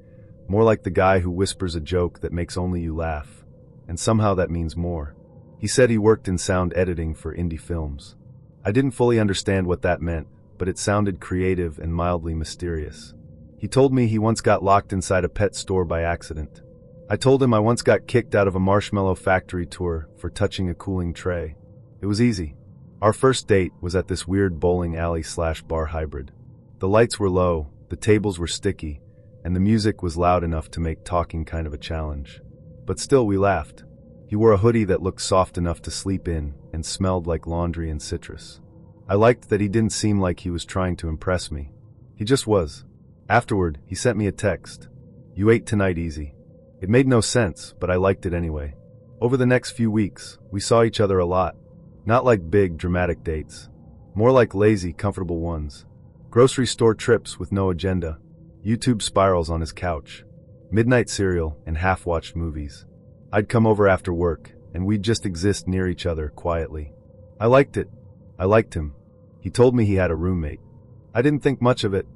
More like the guy who whispers a joke that makes only you laugh. And somehow that means more. He said he worked in sound editing for indie films. I didn't fully understand what that meant, but it sounded creative and mildly mysterious. He told me he once got locked inside a pet store by accident. I told him I once got kicked out of a marshmallow factory tour for touching a cooling tray. It was easy. Our first date was at this weird bowling alley/bar hybrid. The lights were low, the tables were sticky, and the music was loud enough to make talking kind of a challenge. But still, we laughed. He wore a hoodie that looked soft enough to sleep in and smelled like laundry and citrus. I liked that he didn't seem like he was trying to impress me. He just was. Afterward, he sent me a text. "You ate tonight, easy." It made no sense, but I liked it anyway. Over the next few weeks, we saw each other a lot. Not like big, dramatic dates. More like lazy, comfortable ones. Grocery store trips with no agenda. YouTube spirals on his couch. Midnight cereal and half-watched movies. I'd come over after work, and we'd just exist near each other quietly. I liked it. I liked him. He told me he had a roommate. I didn't think much of it.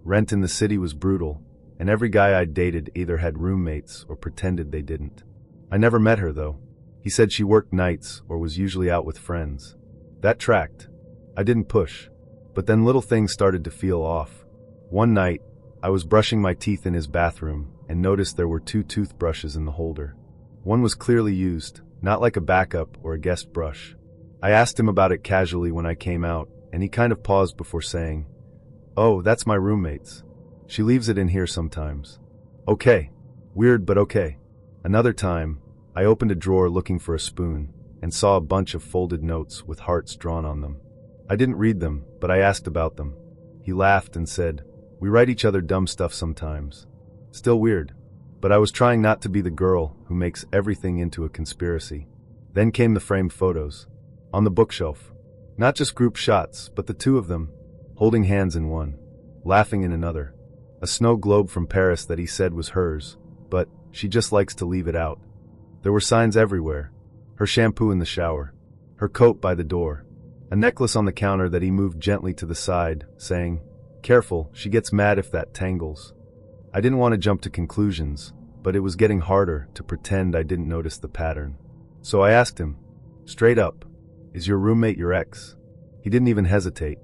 Rent in the city was brutal, and every guy I'd dated either had roommates or pretended they didn't. I never met her, though. He said she worked nights or was usually out with friends. That tracked. I didn't push. But then little things started to feel off. One night, I was brushing my teeth in his bathroom and noticed there were 2 toothbrushes in the holder. One was clearly used, not like a backup or a guest brush. I asked him about it casually when I came out, and he kind of paused before saying, "Oh, that's my roommate's. She leaves it in here sometimes." Okay. Weird, but okay. Another time, I opened a drawer looking for a spoon and saw a bunch of folded notes with hearts drawn on them. I didn't read them, but I asked about them. He laughed and said, "We write each other dumb stuff sometimes." Still weird. But I was trying not to be the girl who makes everything into a conspiracy. Then came the framed photos. On the bookshelf. Not just group shots, but the 2 of them, holding hands in one, laughing in another. A snow globe from Paris that he said was hers, but she just likes to leave it out. There were signs everywhere. Her shampoo in the shower. Her coat by the door. A necklace on the counter that he moved gently to the side, saying, "Careful, she gets mad if that tangles." I didn't want to jump to conclusions, but it was getting harder to pretend I didn't notice the pattern. So I asked him, straight up, "Is your roommate your ex?" He didn't even hesitate.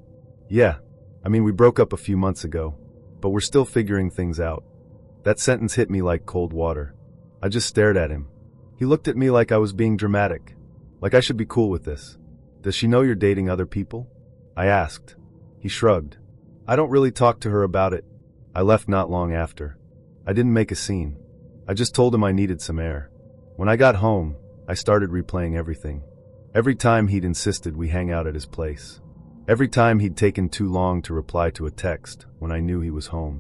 "Yeah. I mean, we broke up a few months ago, but we're still figuring things out." That sentence hit me like cold water. I just stared at him. He looked at me like I was being dramatic, like I should be cool with this. "Does she know you're dating other people?" I asked. He shrugged. "I don't really talk to her about it." I left not long after. I didn't make a scene. I just told him I needed some air. When I got home, I started replaying everything. Every time he'd insisted we hang out at his place. Every time he'd taken too long to reply to a text when I knew he was home.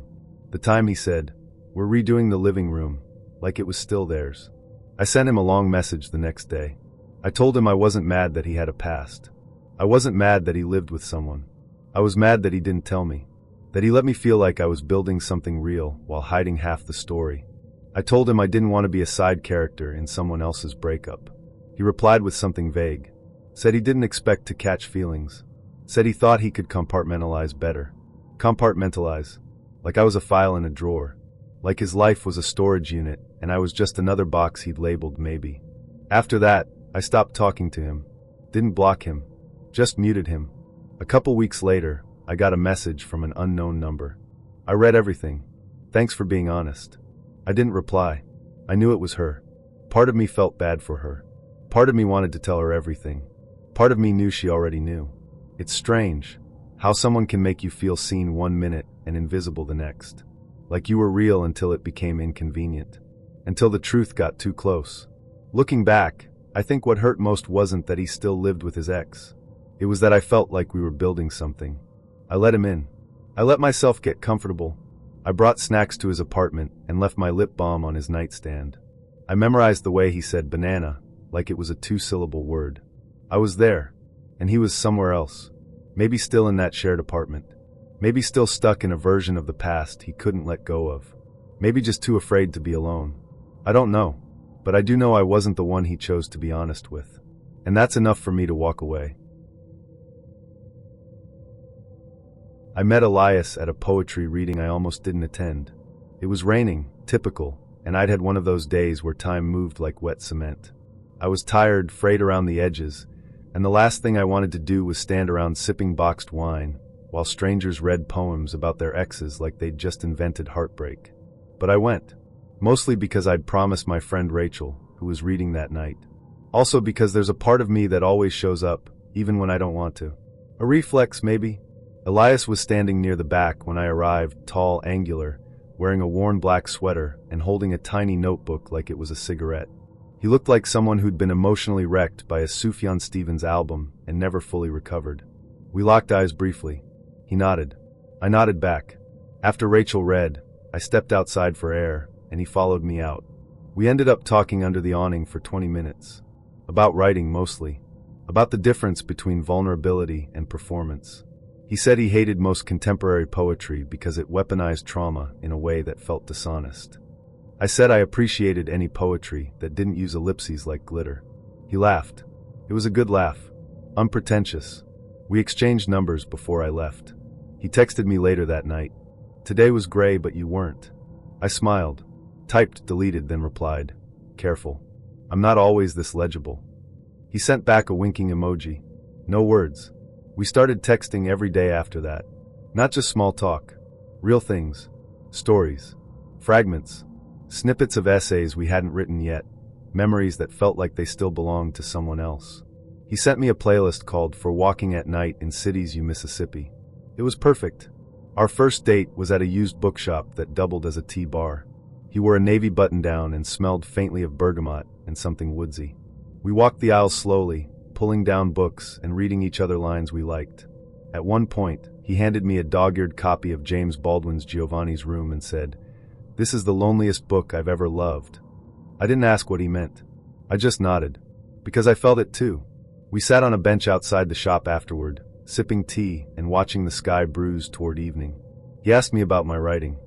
The time he said, "We're redoing the living room," like it was still theirs. I sent him a long message the next day. I told him I wasn't mad that he had a past. I wasn't mad that he lived with someone. I was mad that he didn't tell me. That he let me feel like I was building something real while hiding half the story. I told him I didn't want to be a side character in someone else's breakup. He replied with something vague. Said he didn't expect to catch feelings. Said he thought he could compartmentalize better. Compartmentalize. Like I was a file in a drawer. Like his life was a storage unit, and I was just another box he'd labeled maybe. After that, I stopped talking to him. Didn't block him. Just muted him. A couple weeks later, I got a message from an unknown number. I read everything. "Thanks for being honest." I didn't reply. I knew it was her. Part of me felt bad for her. Part of me wanted to tell her everything. Part of me knew she already knew. It's strange how someone can make you feel seen one minute and invisible the next. Like you were real until it became inconvenient. Until the truth got too close. Looking back, I think what hurt most wasn't that he still lived with his ex. It was that I felt like we were building something. I let him in. I let myself get comfortable. I brought snacks to his apartment and left my lip balm on his nightstand. I memorized the way he said banana, like it was a 2-syllable word. I was there, and he was somewhere else. Maybe still in that shared apartment. Maybe still stuck in a version of the past he couldn't let go of. Maybe just too afraid to be alone. I don't know, but I do know I wasn't the one he chose to be honest with. And that's enough for me to walk away. I met Elias at a poetry reading I almost didn't attend. It was raining, typical, and I'd had one of those days where time moved like wet cement. I was tired, frayed around the edges, and the last thing I wanted to do was stand around sipping boxed wine, while strangers read poems about their exes like they'd just invented heartbreak. But I went. Mostly because I'd promised my friend Rachel, who was reading that night. Also because there's a part of me that always shows up, even when I don't want to. A reflex, maybe. Elias was standing near the back when I arrived, tall, angular, wearing a worn black sweater and holding a tiny notebook like it was a cigarette. He looked like someone who'd been emotionally wrecked by a Sufjan Stevens album and never fully recovered. We locked eyes briefly. He nodded. I nodded back. After Rachel read, I stepped outside for air, and he followed me out. We ended up talking under the awning for 20 minutes. About writing mostly. About the difference between vulnerability and performance. He said he hated most contemporary poetry because it weaponized trauma in a way that felt dishonest. I said I appreciated any poetry that didn't use ellipses like glitter. He laughed. It was a good laugh. Unpretentious. We exchanged numbers before I left. He texted me later that night. Today was gray, but you weren't. I smiled. Typed, deleted, then replied. Careful. I'm not always this legible. He sent back a winking emoji. No words. We started texting every day after that. Not just small talk. Real things. Stories. Fragments. Snippets of essays we hadn't written yet. Memories that felt like they still belonged to someone else. He sent me a playlist called For Walking at Night in Cities You Mississippi. It was perfect. Our first date was at a used bookshop that doubled as a tea bar. He wore a navy button-down and smelled faintly of bergamot and something woodsy. We walked the aisles slowly, pulling down books and reading each other lines we liked. At one point, he handed me a dog-eared copy of James Baldwin's Giovanni's Room and said, "This is the loneliest book I've ever loved." I didn't ask what he meant. I just nodded. Because I felt it too. We sat on a bench outside the shop afterward, sipping tea and watching the sky bruise toward evening. He asked me about my writing.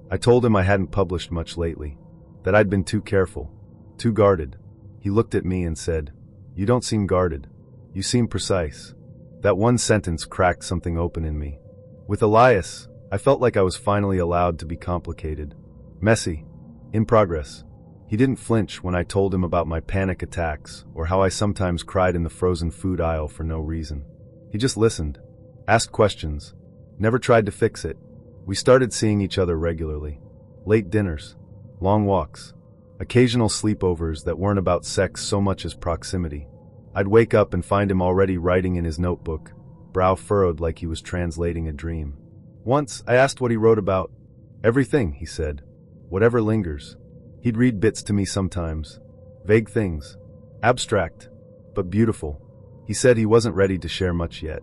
I told him I hadn't published much lately, that I'd been too careful, too guarded. He looked at me and said, "You don't seem guarded. You seem precise." That one sentence cracked something open in me. With Elias, I felt like I was finally allowed to be complicated. Messy. In progress. He didn't flinch when I told him about my panic attacks or how I sometimes cried in the frozen food aisle for no reason. He just listened, asked questions, never tried to fix it. We started seeing each other regularly. Late dinners, long walks, occasional sleepovers that weren't about sex so much as proximity. I'd wake up and find him already writing in his notebook, brow furrowed like he was translating a dream. Once, I asked what he wrote about. Everything, he said. Whatever lingers. He'd read bits to me sometimes. Vague things. Abstract. But beautiful. He said he wasn't ready to share much yet.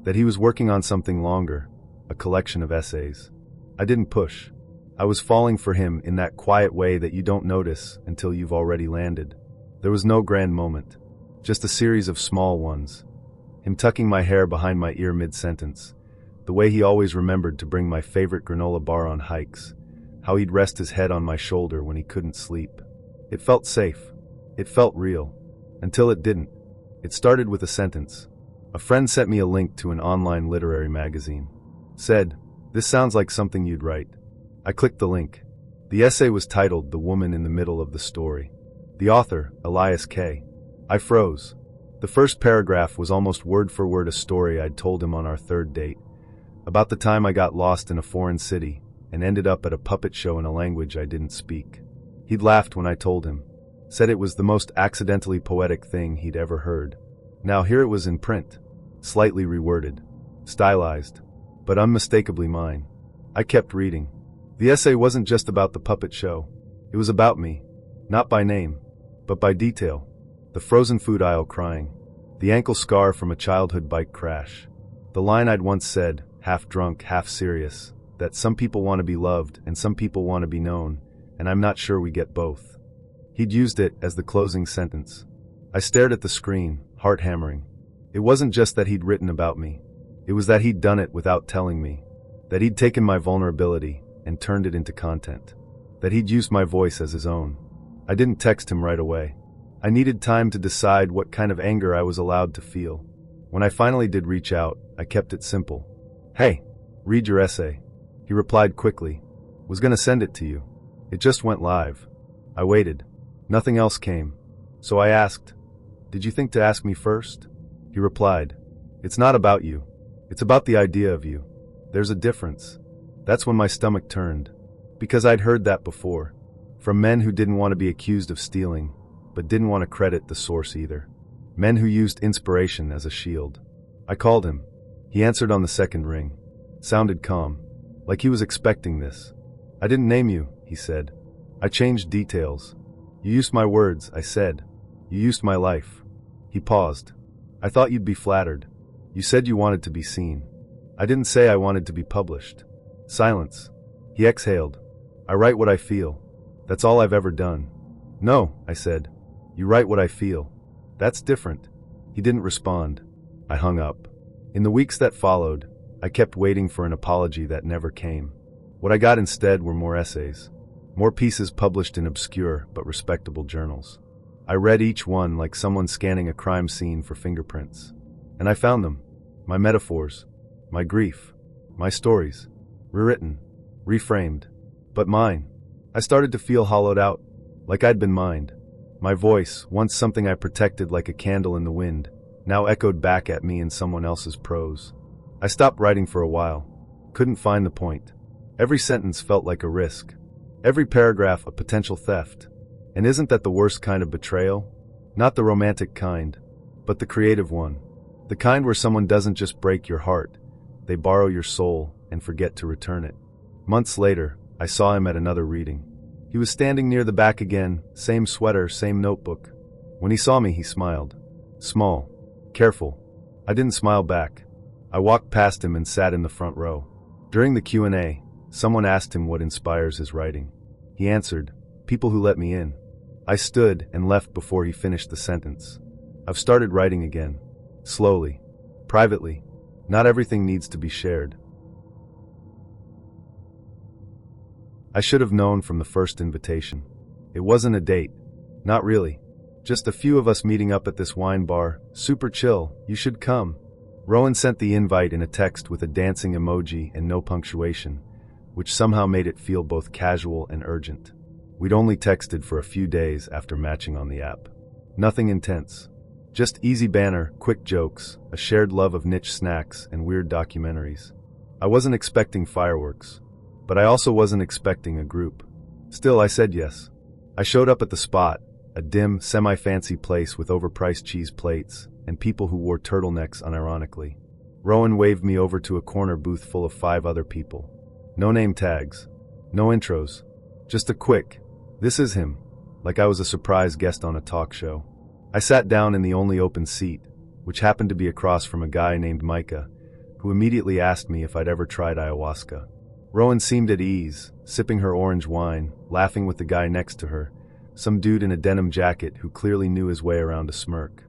That he was working on something longer. A collection of essays. I didn't push. I was falling for him in that quiet way that you don't notice until you've already landed. There was no grand moment. Just a series of small ones. Him tucking my hair behind my ear mid-sentence. The way he always remembered to bring my favorite granola bar on hikes. How he'd rest his head on my shoulder when he couldn't sleep. It felt safe. It felt real. Until it didn't. It started with a sentence. A friend sent me a link to an online literary magazine. Said, "This sounds like something you'd write." I clicked the link. The essay was titled The Woman in the Middle of the Story. The author, Elias K. I froze. The first paragraph was almost word for word a story I'd told him on our third date. About the time I got lost in a foreign city and ended up at a puppet show in a language I didn't speak. He'd laughed when I told him. Said it was the most accidentally poetic thing he'd ever heard. Now here it was in print. Slightly reworded. Stylized. But unmistakably mine. I kept reading. The essay wasn't just about the puppet show. It was about me. Not by name, but by detail. The frozen food aisle crying. The ankle scar from a childhood bike crash. The line I'd once said, half drunk, half serious, that some people want to be loved and some people want to be known, and I'm not sure we get both. He'd used it as the closing sentence. I stared at the screen, heart hammering. It wasn't just that he'd written about me. It was that he'd done it without telling me. That he'd taken my vulnerability and turned it into content. That he'd used my voice as his own. I didn't text him right away. I needed time to decide what kind of anger I was allowed to feel. When I finally did reach out, I kept it simple. "Hey, read your essay." He replied quickly. "Was gonna send it to you. It just went live." I waited. Nothing else came. So I asked, "Did you think to ask me first?" He replied, "It's not about you. It's about the idea of you. There's a difference." That's when my stomach turned. Because I'd heard that before. From men who didn't want to be accused of stealing, but didn't want to credit the source either. Men who used inspiration as a shield. I called him. He answered on the second ring. Sounded calm. Like he was expecting this. I didn't name you, he said. I changed details. You used my words, I said. You used my life. He paused. I thought you'd be flattered. You said you wanted to be seen. I didn't say I wanted to be published. Silence. He exhaled. I write what I feel. That's all I've ever done. No, I said. You write what I feel. That's different. He didn't respond. I hung up. In the weeks that followed, I kept waiting for an apology that never came. What I got instead were more essays. More pieces published in obscure but respectable journals. I read each one like someone scanning a crime scene for fingerprints. And I found them. My metaphors. My grief. My stories. Rewritten. Reframed. But mine. I started to feel hollowed out, like I'd been mined. My voice, once something I protected like a candle in the wind, now echoed back at me in someone else's prose. I stopped writing for a while. Couldn't find the point. Every sentence felt like a risk. Every paragraph a potential theft. And isn't that the worst kind of betrayal? Not the romantic kind, but the creative one. The kind where someone doesn't just break your heart, they borrow your soul and forget to return it. Months later, I saw him at another reading. He was standing near the back again, same sweater, same notebook. When he saw me, he smiled. Small. Careful. I didn't smile back. I walked past him and sat in the front row. During the Q&A, someone asked him what inspires his writing. He answered, people who let me in. I stood and left before he finished the sentence. I've started writing again. Slowly. Privately. Not everything needs to be shared. I should have known from the first invitation. It wasn't a date. Not really. Just a few of us meeting up at this wine bar. Super chill. You should come. Rowan sent the invite in a text with a dancing emoji and no punctuation, which somehow made it feel both casual and urgent. We'd only texted for a few days after matching on the app. Nothing intense. Just easy banter, quick jokes, a shared love of niche snacks and weird documentaries. I wasn't expecting fireworks, but I also wasn't expecting a group. Still, I said yes. I showed up at the spot, a dim, semi-fancy place with overpriced cheese plates and people who wore turtlenecks unironically. Rowan waved me over to a corner booth full of 5 other people. No name tags. No intros. Just a quick, this is him, like I was a surprise guest on a talk show. I sat down in the only open seat, which happened to be across from a guy named Micah, who immediately asked me if I'd ever tried ayahuasca. Rowan seemed at ease, sipping her orange wine, laughing with the guy next to her, some dude in a denim jacket who clearly knew his way around a smirk.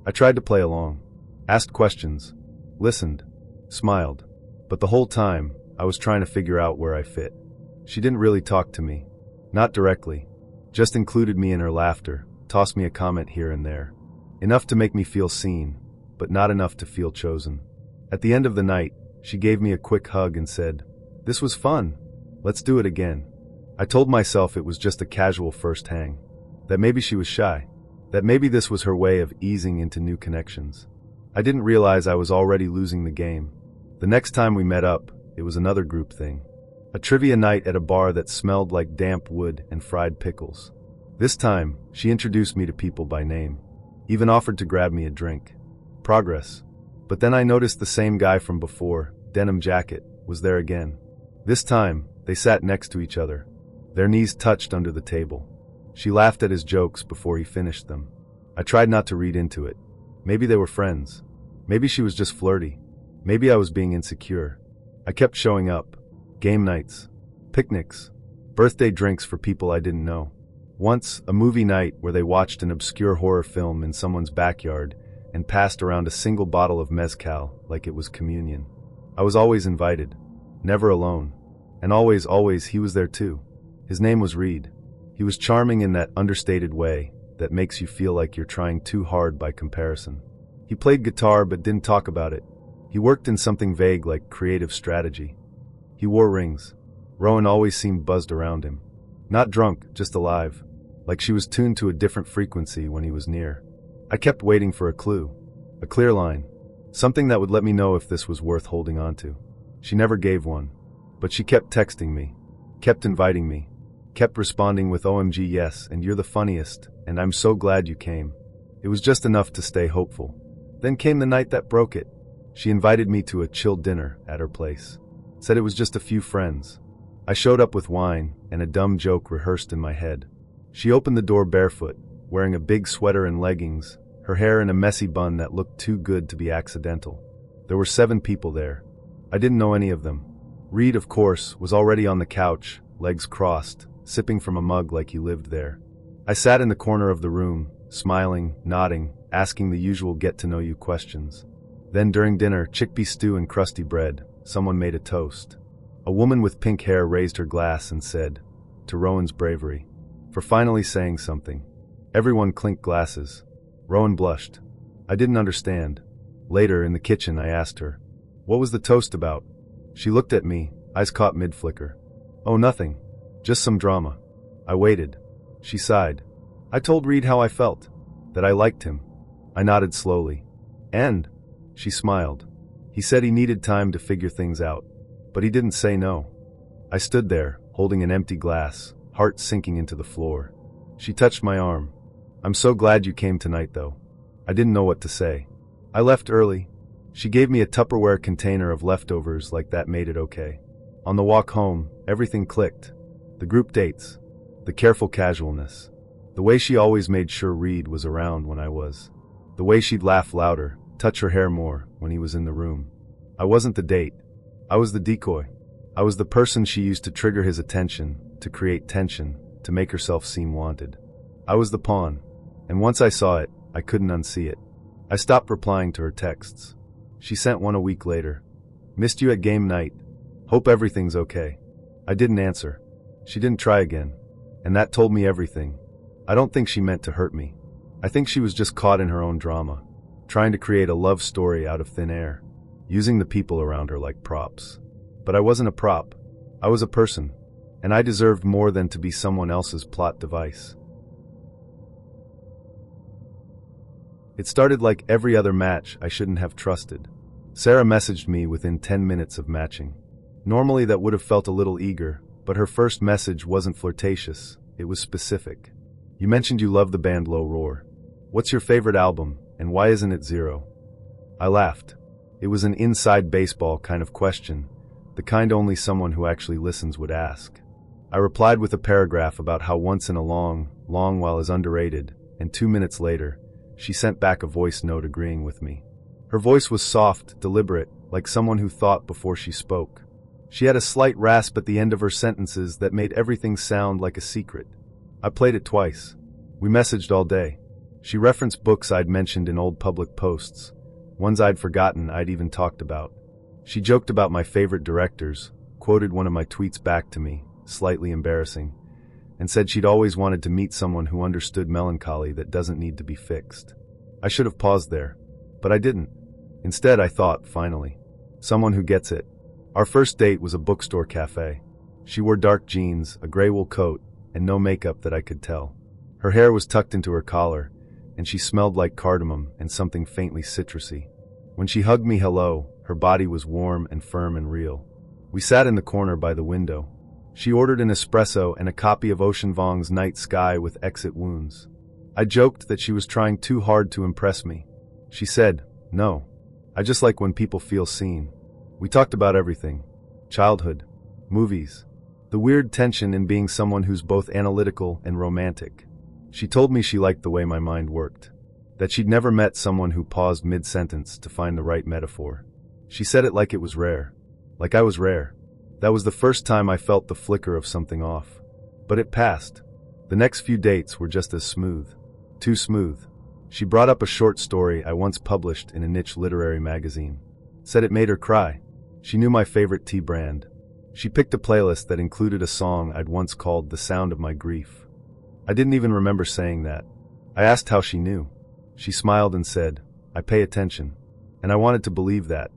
I tried to play along, asked questions, listened, smiled, but the whole time, I was trying to figure out where I fit. She didn't really talk to me. Not directly. Just included me in her laughter, tossed me a comment here and there. Enough to make me feel seen, but not enough to feel chosen. At the end of the night, she gave me a quick hug and said, "This was fun. Let's do it again." I told myself it was just a casual first hang. That maybe she was shy. That maybe this was her way of easing into new connections. I didn't realize I was already losing the game. The next time we met up, it was another group thing. A trivia night at a bar that smelled like damp wood and fried pickles. This time, she introduced me to people by name. Even offered to grab me a drink. Progress. But then I noticed the same guy from before, denim jacket, was there again. This time, they sat next to each other. Their knees touched under the table. She laughed at his jokes before he finished them. I tried not to read into it. Maybe they were friends. Maybe she was just flirty. Maybe I was being insecure. I kept showing up. Game nights. Picnics. Birthday drinks for people I didn't know. Once, a movie night where they watched an obscure horror film in someone's backyard and passed around a single bottle of mezcal like it was communion. I was always invited. Never alone. And always he was there too. His name was Reed. He was charming in that understated way that makes you feel like you're trying too hard by comparison. He played guitar but didn't talk about it. He worked in something vague like creative strategy. He wore rings. Rowan always seemed buzzed around him. Not drunk, just alive. Like she was tuned to a different frequency when he was near. I kept waiting for a clue. A clear line. Something that would let me know if this was worth holding on to. She never gave one. But she kept texting me. Kept inviting me. Kept responding with OMG yes, and you're the funniest, and I'm so glad you came. It was just enough to stay hopeful. Then came the night that broke it. She invited me to a chill dinner at her place. Said it was just a few friends. I showed up with wine and a dumb joke rehearsed in my head. She opened the door barefoot, wearing a big sweater and leggings, her hair in a messy bun that looked too good to be accidental. There were 7 people there. I didn't know any of them. Reed, of course, was already on the couch, legs crossed, sipping from a mug like he lived there. I sat in the corner of the room, smiling, nodding, asking the usual get-to-know-you questions. Then during dinner, chickpea stew and crusty bread, someone made a toast. A woman with pink hair raised her glass and said, "To Rowan's bravery," for finally saying something. Everyone clinked glasses. Rowan blushed. I didn't understand. Later, in the kitchen, I asked her, "What was the toast about?" She looked at me, eyes caught mid-flicker. "Oh, nothing. Just some drama." I waited. She sighed. "I told Reed how I felt. That I liked him." I nodded slowly. "And?" She smiled. "He said he needed time to figure things out. But he didn't say no." I stood there, holding an empty glass, heart sinking into the floor. She touched my arm. "I'm so glad you came tonight, though." I didn't know what to say. I left early. She gave me a Tupperware container of leftovers like that made it okay. On the walk home, everything clicked. The group dates. The careful casualness. The way she always made sure Reed was around when I was. The way she'd laugh louder, touch her hair more when he was in the room. I wasn't the date. I was the decoy. I was the person she used to trigger his attention, to create tension, to make herself seem wanted. I was the pawn. And once I saw it, I couldn't unsee it. I stopped replying to her texts. She sent one a week later. "Missed you at game night. Hope everything's okay." I didn't answer. She didn't try again. And that told me everything. I don't think she meant to hurt me. I think she was just caught in her own drama, trying to create a love story out of thin air, using the people around her like props. But I wasn't a prop. I was a person, and I deserved more than to be someone else's plot device. It started like every other match I shouldn't have trusted. Sarah messaged me within 10 minutes of matching. Normally that would have felt a little eager, but her first message wasn't flirtatious, it was specific. "You mentioned you love the band Low Roar. What's your favorite album, and why isn't it Zero?" I laughed. It was an inside baseball kind of question, the kind only someone who actually listens would ask. I replied with a paragraph about how Once in a Long While is underrated, and 2 minutes later, she sent back a voice note agreeing with me. Her voice was soft, deliberate, like someone who thought before she spoke. She had a slight rasp at the end of her sentences that made everything sound like a secret. I played it twice. We messaged all day. She referenced books I'd mentioned in old public posts, ones I'd forgotten I'd even talked about. She joked about my favorite directors, quoted one of my tweets back to me, slightly embarrassing, and said she'd always wanted to meet someone who understood melancholy that doesn't need to be fixed. I should have paused there, but I didn't. Instead, I thought, finally, someone who gets it. Our first date was a bookstore cafe. She wore dark jeans, a gray wool coat, and no makeup that I could tell. Her hair was tucked into her collar, and she smelled like cardamom and something faintly citrusy. When she hugged me hello, her body was warm and firm and real. We sat in the corner by the window. She ordered an espresso and a copy of Ocean Vuong's Night Sky with Exit Wounds. I joked that she was trying too hard to impress me. She said, "No. I just like when people feel seen." We talked about everything. Childhood. Movies. The weird tension in being someone who's both analytical and romantic. She told me she liked the way my mind worked. That she'd never met someone who paused mid-sentence to find the right metaphor. She said it like it was rare. Like I was rare. That was the first time I felt the flicker of something off. But it passed. The next few dates were just as smooth. Too smooth. She brought up a short story I once published in a niche literary magazine. Said it made her cry. She knew my favorite tea brand. She picked a playlist that included a song I'd once called The Sound of My Grief. I didn't even remember saying that. I asked how she knew. She smiled and said, "I pay attention." And I wanted to believe that.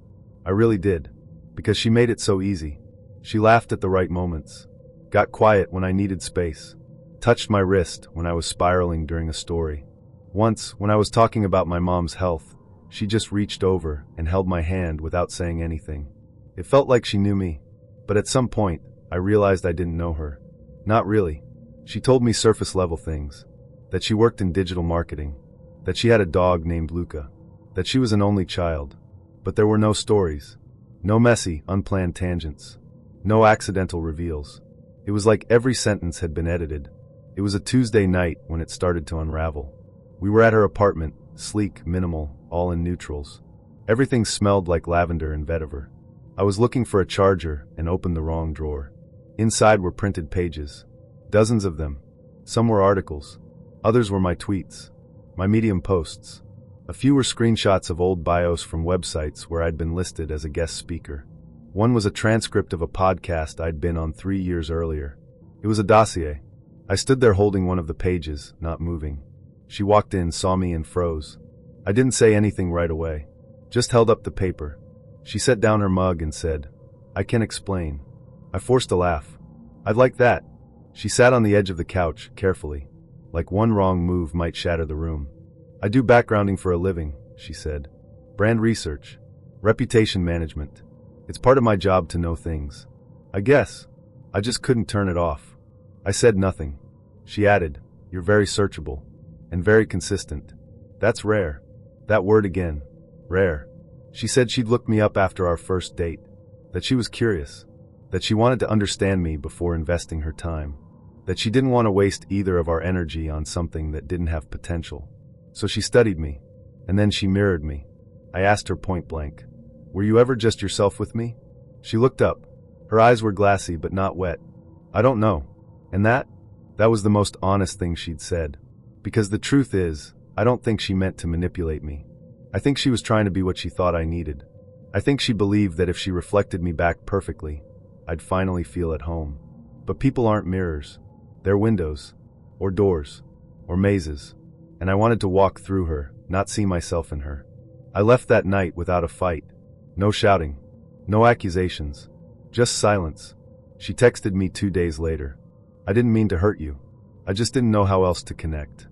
I really did. Because she made it so easy. She laughed at the right moments. Got quiet when I needed space. Touched my wrist when I was spiraling during a story. Once, when I was talking about my mom's health, she just reached over and held my hand without saying anything. It felt like she knew me. But at some point, I realized I didn't know her. Not really. She told me surface-level things. That she worked in digital marketing. That she had a dog named Luca. That she was an only child. But there were no stories. No messy, unplanned tangents. No accidental reveals. It was like every sentence had been edited. It was a Tuesday night when it started to unravel. We were at her apartment, sleek, minimal, all in neutrals. Everything smelled like lavender and vetiver. I was looking for a charger and opened the wrong drawer. Inside were printed pages. Dozens of them. Some were articles. Others were my tweets. My Medium posts. A few were screenshots of old bios from websites where I'd been listed as a guest speaker. One was a transcript of a podcast I'd been on 3 years earlier. It was a dossier. I stood there holding one of the pages, not moving. She walked in, saw me, and froze. I didn't say anything right away. Just held up the paper. She set down her mug and said, "I can explain." I forced a laugh. "I'd like that." She sat on the edge of the couch, carefully, like one wrong move might shatter the room. "I do backgrounding for a living," she said. "Brand research. Reputation management. It's part of my job to know things. I guess. I just couldn't turn it off." I said nothing. She added, "You're very searchable. And very consistent. That's rare." That word again. Rare. She said she'd looked me up after our first date. That she was curious. That she wanted to understand me before investing her time. That she didn't want to waste either of our energy on something that didn't have potential. So she studied me. And then she mirrored me. I asked her point blank, "Were you ever just yourself with me?" She looked up. Her eyes were glassy but not wet. "I don't know." And that was the most honest thing she'd said. Because the truth is, I don't think she meant to manipulate me. I think she was trying to be what she thought I needed. I think she believed that if she reflected me back perfectly, I'd finally feel at home. But people aren't mirrors. They're windows, or doors, or mazes. And I wanted to walk through her, not see myself in her. I left that night without a fight. No shouting. No accusations. Just silence. She texted me 2 days later. "I didn't mean to hurt you. I just didn't know how else to connect."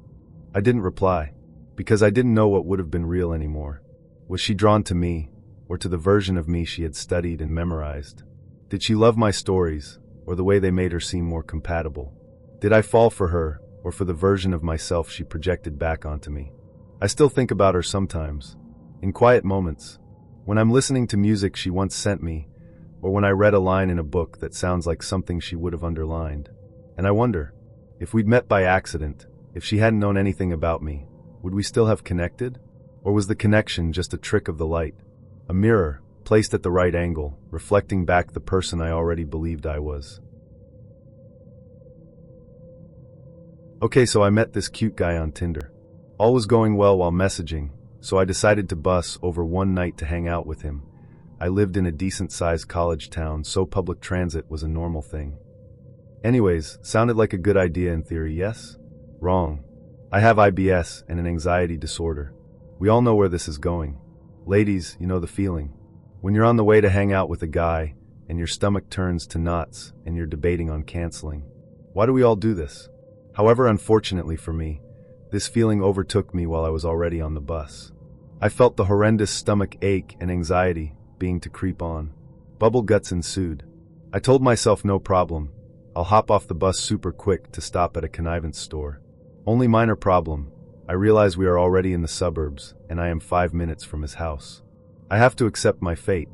I didn't reply, because I didn't know what would have been real anymore. Was she drawn to me, or to the version of me she had studied and memorized? Did she love my stories, or the way they made her seem more compatible? Did I fall for her, or for the version of myself she projected back onto me? I still think about her sometimes, in quiet moments, when I'm listening to music she once sent me, or when I read a line in a book that sounds like something she would have underlined. And I wonder, if we'd met by accident, if she hadn't known anything about me, would we still have connected? Or was the connection just a trick of the light? A mirror, placed at the right angle, reflecting back the person I already believed I was. Okay, so I met this cute guy on Tinder. All was going well while messaging, so I decided to bus over one night to hang out with him. I lived in a decent-sized college town, so public transit was a normal thing. Anyways, sounded like a good idea in theory, yes? Wrong. I have IBS and an anxiety disorder. We all know where this is going. Ladies, you know the feeling. When you're on the way to hang out with a guy, and your stomach turns to knots, and you're debating on canceling. Why do we all do this? However, unfortunately for me, this feeling overtook me while I was already on the bus. I felt the horrendous stomach ache and anxiety being to creep on. Bubble guts ensued. I told myself no problem. I'll hop off the bus super quick to stop at a connivance store. Only minor problem. I realize we are already in the suburbs, and I am 5 minutes from his house. I have to accept my fate.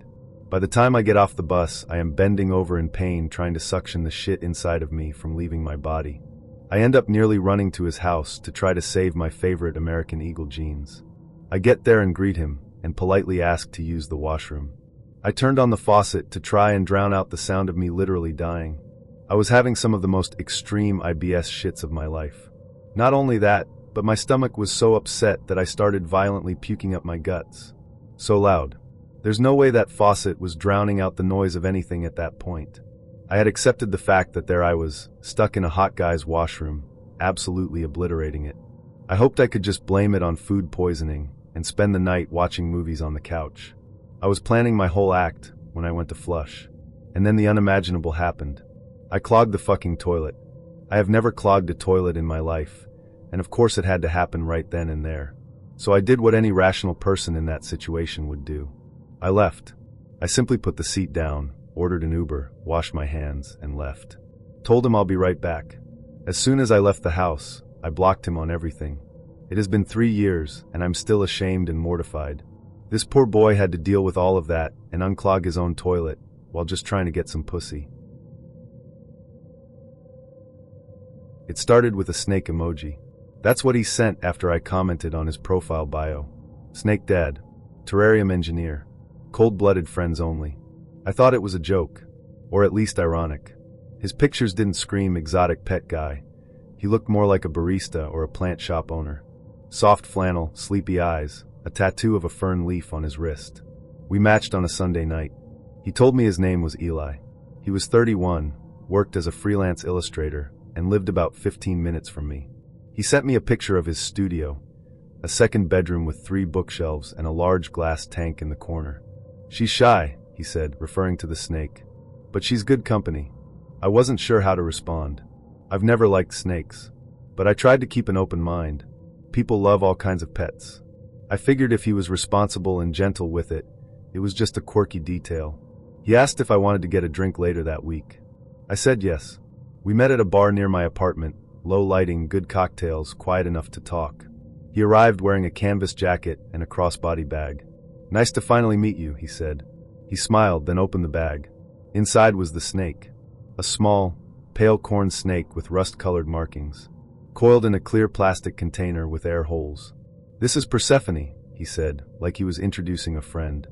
By the time I get off the bus, I am bending over in pain trying to suction the shit inside of me from leaving my body. I end up nearly running to his house to try to save my favorite American Eagle jeans. I get there and greet him, and politely ask to use the washroom. I turned on the faucet to try and drown out the sound of me literally dying. I was having some of the most extreme IBS shits of my life. Not only that, but my stomach was so upset that I started violently puking up my guts. So loud. There's no way that faucet was drowning out the noise of anything at that point. I had accepted the fact that there I was, stuck in a hot guy's washroom, absolutely obliterating it. I hoped I could just blame it on food poisoning and spend the night watching movies on the couch. I was planning my whole act when I went to flush. And then the unimaginable happened. I clogged the fucking toilet. I have never clogged a toilet in my life, and of course it had to happen right then and there. So I did what any rational person in that situation would do. I left. I simply put the seat down, ordered an Uber, washed my hands, and left. Told him I'll be right back. As soon as I left the house, I blocked him on everything. It has been 3 years, and I'm still ashamed and mortified. This poor boy had to deal with all of that and unclog his own toilet while just trying to get some pussy. It started with a snake emoji. That's what he sent after I commented on his profile bio. Snake Dad. Terrarium engineer. Cold-blooded friends only. I thought it was a joke. Or at least ironic. His pictures didn't scream exotic pet guy. He looked more like a barista or a plant shop owner. Soft flannel, sleepy eyes, a tattoo of a fern leaf on his wrist. We matched on a Sunday night. He told me his name was Eli. He was 31, worked as a freelance illustrator, and lived about 15 minutes from me. He sent me a picture of his studio, a second bedroom with 3 bookshelves and a large glass tank in the corner. She's shy, he said, referring to the snake. But she's good company. I wasn't sure how to respond. I've never liked snakes. But I tried to keep an open mind. People love all kinds of pets. I figured if he was responsible and gentle with it, it was just a quirky detail. He asked if I wanted to get a drink later that week. I said yes. We met at a bar near my apartment, low lighting, good cocktails, quiet enough to talk. He arrived wearing a canvas jacket and a crossbody bag. Nice to finally meet you, he said. He smiled, then opened the bag. Inside was the snake. A small, pale corn snake with rust-colored markings, coiled in a clear plastic container with air holes. This is Persephone, he said, like he was introducing a friend.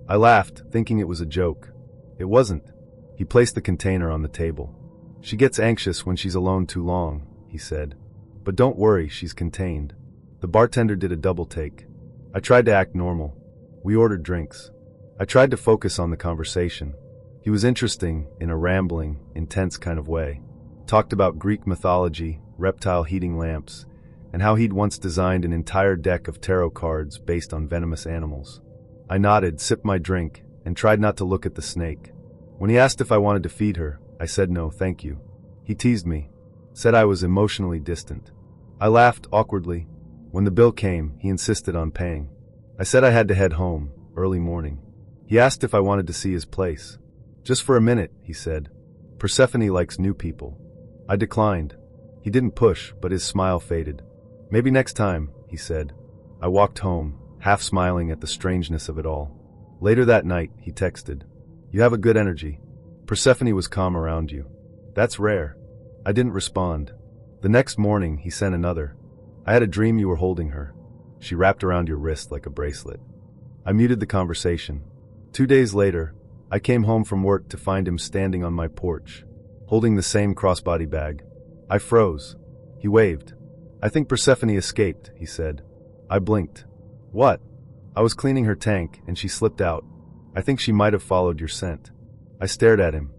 I laughed, thinking it was a joke. It wasn't. He placed the container on the table. She gets anxious when she's alone too long, he said. But don't worry, she's contained. The bartender did a double take. I tried to act normal. We ordered drinks. I tried to focus on the conversation. He was interesting, in a rambling, intense kind of way. Talked about Greek mythology, reptile heating lamps, and how he'd once designed an entire deck of tarot cards based on venomous animals. I nodded, sipped my drink, and tried not to look at the snake. When he asked if I wanted to feed her, I said no, thank you. He teased me, said I was emotionally distant. I laughed awkwardly. When the bill came, he insisted on paying. I said I had to head home, early morning. He asked if I wanted to see his place. Just for a minute, he said. Persephone likes new people. I declined. He didn't push, but his smile faded. Maybe next time, he said. I walked home, half smiling at the strangeness of it all. Later that night, he texted. You have a good energy. Persephone was calm around you. That's rare. I didn't respond. The next morning, he sent another. I had a dream you were holding her. She wrapped around your wrist like a bracelet. I muted the conversation. 2 days later, I came home from work to find him standing on my porch, holding the same crossbody bag. I froze. He waved. I think Persephone escaped, he said. I blinked. What? I was cleaning her tank, and she slipped out. I think she might have followed your scent. I stared at him.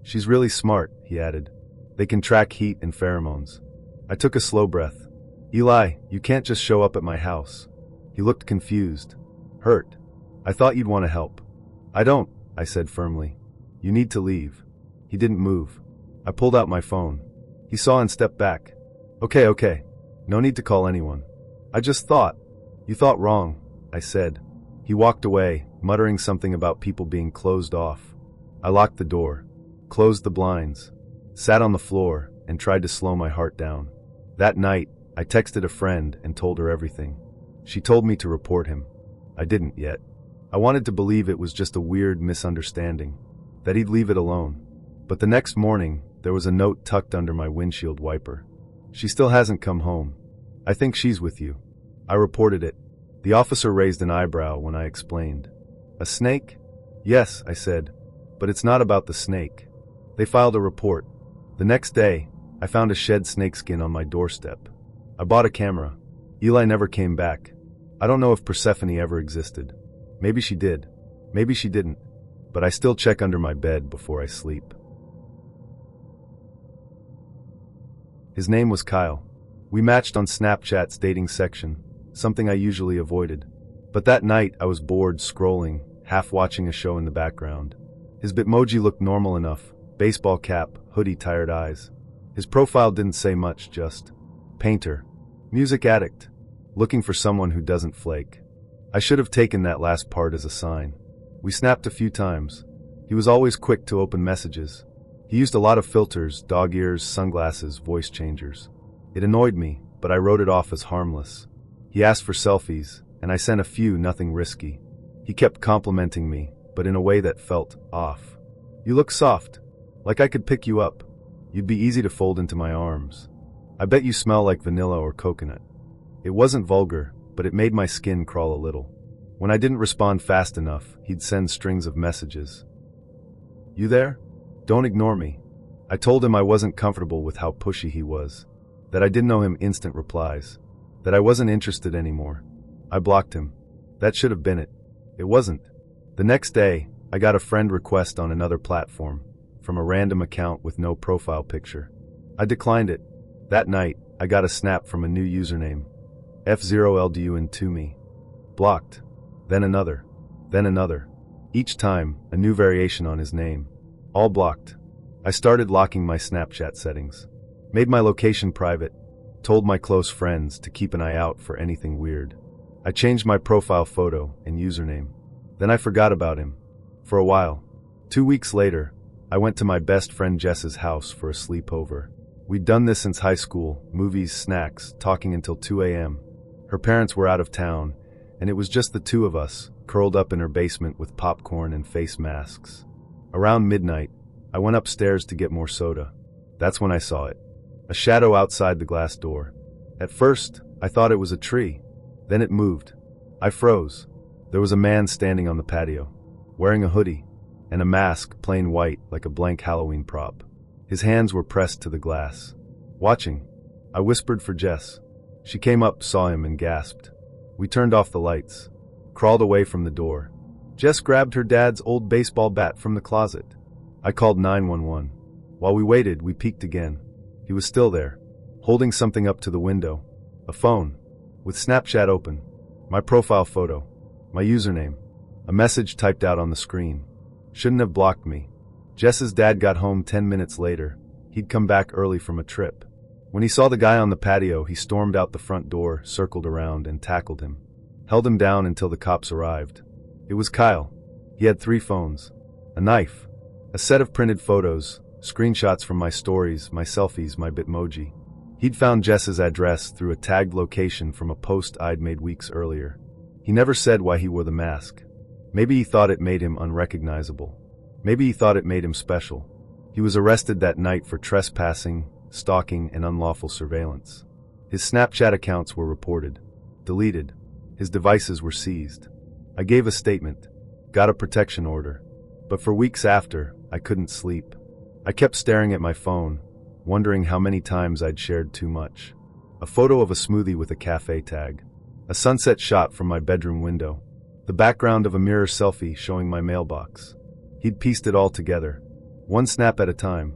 She's really smart, he added. They can track heat and pheromones. I took a slow breath. Eli, you can't just show up at my house. He looked confused. Hurt. I thought you'd want to help. I don't, I said firmly. You need to leave. He didn't move. I pulled out my phone. He saw and stepped back. Okay. No need to call anyone. I just thought. You thought wrong, I said. He walked away, muttering something about people being closed off. I locked the door, closed the blinds, sat on the floor, and tried to slow my heart down. That night, I texted a friend and told her everything. She told me to report him. I didn't yet. I wanted to believe it was just a weird misunderstanding, that he'd leave it alone. But the next morning, there was a note tucked under my windshield wiper. She still hasn't come home. I think she's with you. I reported it. The officer raised an eyebrow when I explained. A snake? Yes, I said. But it's not about the snake. They filed a report. The next day, I found a shed snakeskin on my doorstep. I bought a camera. Eli never came back. I don't know if Persephone ever existed. Maybe she did. Maybe she didn't. But I still check under my bed before I sleep. His name was Kyle. We matched on Snapchat's dating section, something I usually avoided. But that night I was bored scrolling, half watching a show in the background. His Bitmoji looked normal enough, baseball cap, hoodie, tired eyes. His profile didn't say much, just painter, music addict, looking for someone who doesn't flake. I should have taken that last part as a sign. We snapped a few times. He was always quick to open messages. He used a lot of filters, dog ears, sunglasses, voice changers. It annoyed me, but I wrote it off as harmless. He asked for selfies, and I sent a few, nothing risky. He kept complimenting me, but in a way that felt off. You look soft, like I could pick you up. You'd be easy to fold into my arms. I bet you smell like vanilla or coconut. It wasn't vulgar, but it made my skin crawl a little. When I didn't respond fast enough, he'd send strings of messages. You there? Don't ignore me. I told him I wasn't comfortable with how pushy he was, that I didn't owe him instant replies, that I wasn't interested anymore. I blocked him. That should have been it. It wasn't. The next day, I got a friend request on another platform, from a random account with no profile picture. I declined it. That night, I got a snap from a new username, F0LDUN2me. Blocked. Then another. Then another. Each time, a new variation on his name. All blocked. I started locking my Snapchat settings. Made my location private. Told my close friends to keep an eye out for anything weird. I changed my profile photo and username. Then I forgot about him. For a while. 2 weeks later, I went to my best friend Jess's house for a sleepover. We'd done this since high school, movies, snacks, talking until 2 a.m. Her parents were out of town, and it was just the two of us, curled up in her basement with popcorn and face masks. Around midnight, I went upstairs to get more soda. That's when I saw it. A shadow outside the glass door. At first, I thought it was a tree. Then it moved. I froze. There was a man standing on the patio, wearing a hoodie, and a mask, plain white, like a blank Halloween prop. His hands were pressed to the glass. Watching. I whispered for Jess. She came up, saw him, and gasped. We turned off the lights. Crawled away from the door. Jess grabbed her dad's old baseball bat from the closet. I called 911. While we waited, we peeked again. He was still there, holding something up to the window. A phone, with Snapchat open. My profile photo. My username. A message typed out on the screen. Shouldn't have blocked me. Jess's dad got home 10 minutes later. He'd come back early from a trip. When he saw the guy on the patio, he stormed out the front door, circled around, and tackled him. Held him down until the cops arrived. It was Kyle. He had 3 phones. A knife. A set of printed photos, screenshots from my stories, my selfies, my Bitmoji. He'd found Jess's address through a tagged location from a post I'd made weeks earlier. He never said why he wore the mask. Maybe he thought it made him unrecognizable. Maybe he thought it made him special. He was arrested that night for trespassing, stalking, and unlawful surveillance. His Snapchat accounts were reported, deleted. His devices were seized. I gave a statement, got a protection order. But for weeks after, I couldn't sleep. I kept staring at my phone, wondering how many times I'd shared too much. A photo of a smoothie with a cafe tag. A sunset shot from my bedroom window. The background of a mirror selfie showing my mailbox. He'd pieced it all together, one snap at a time.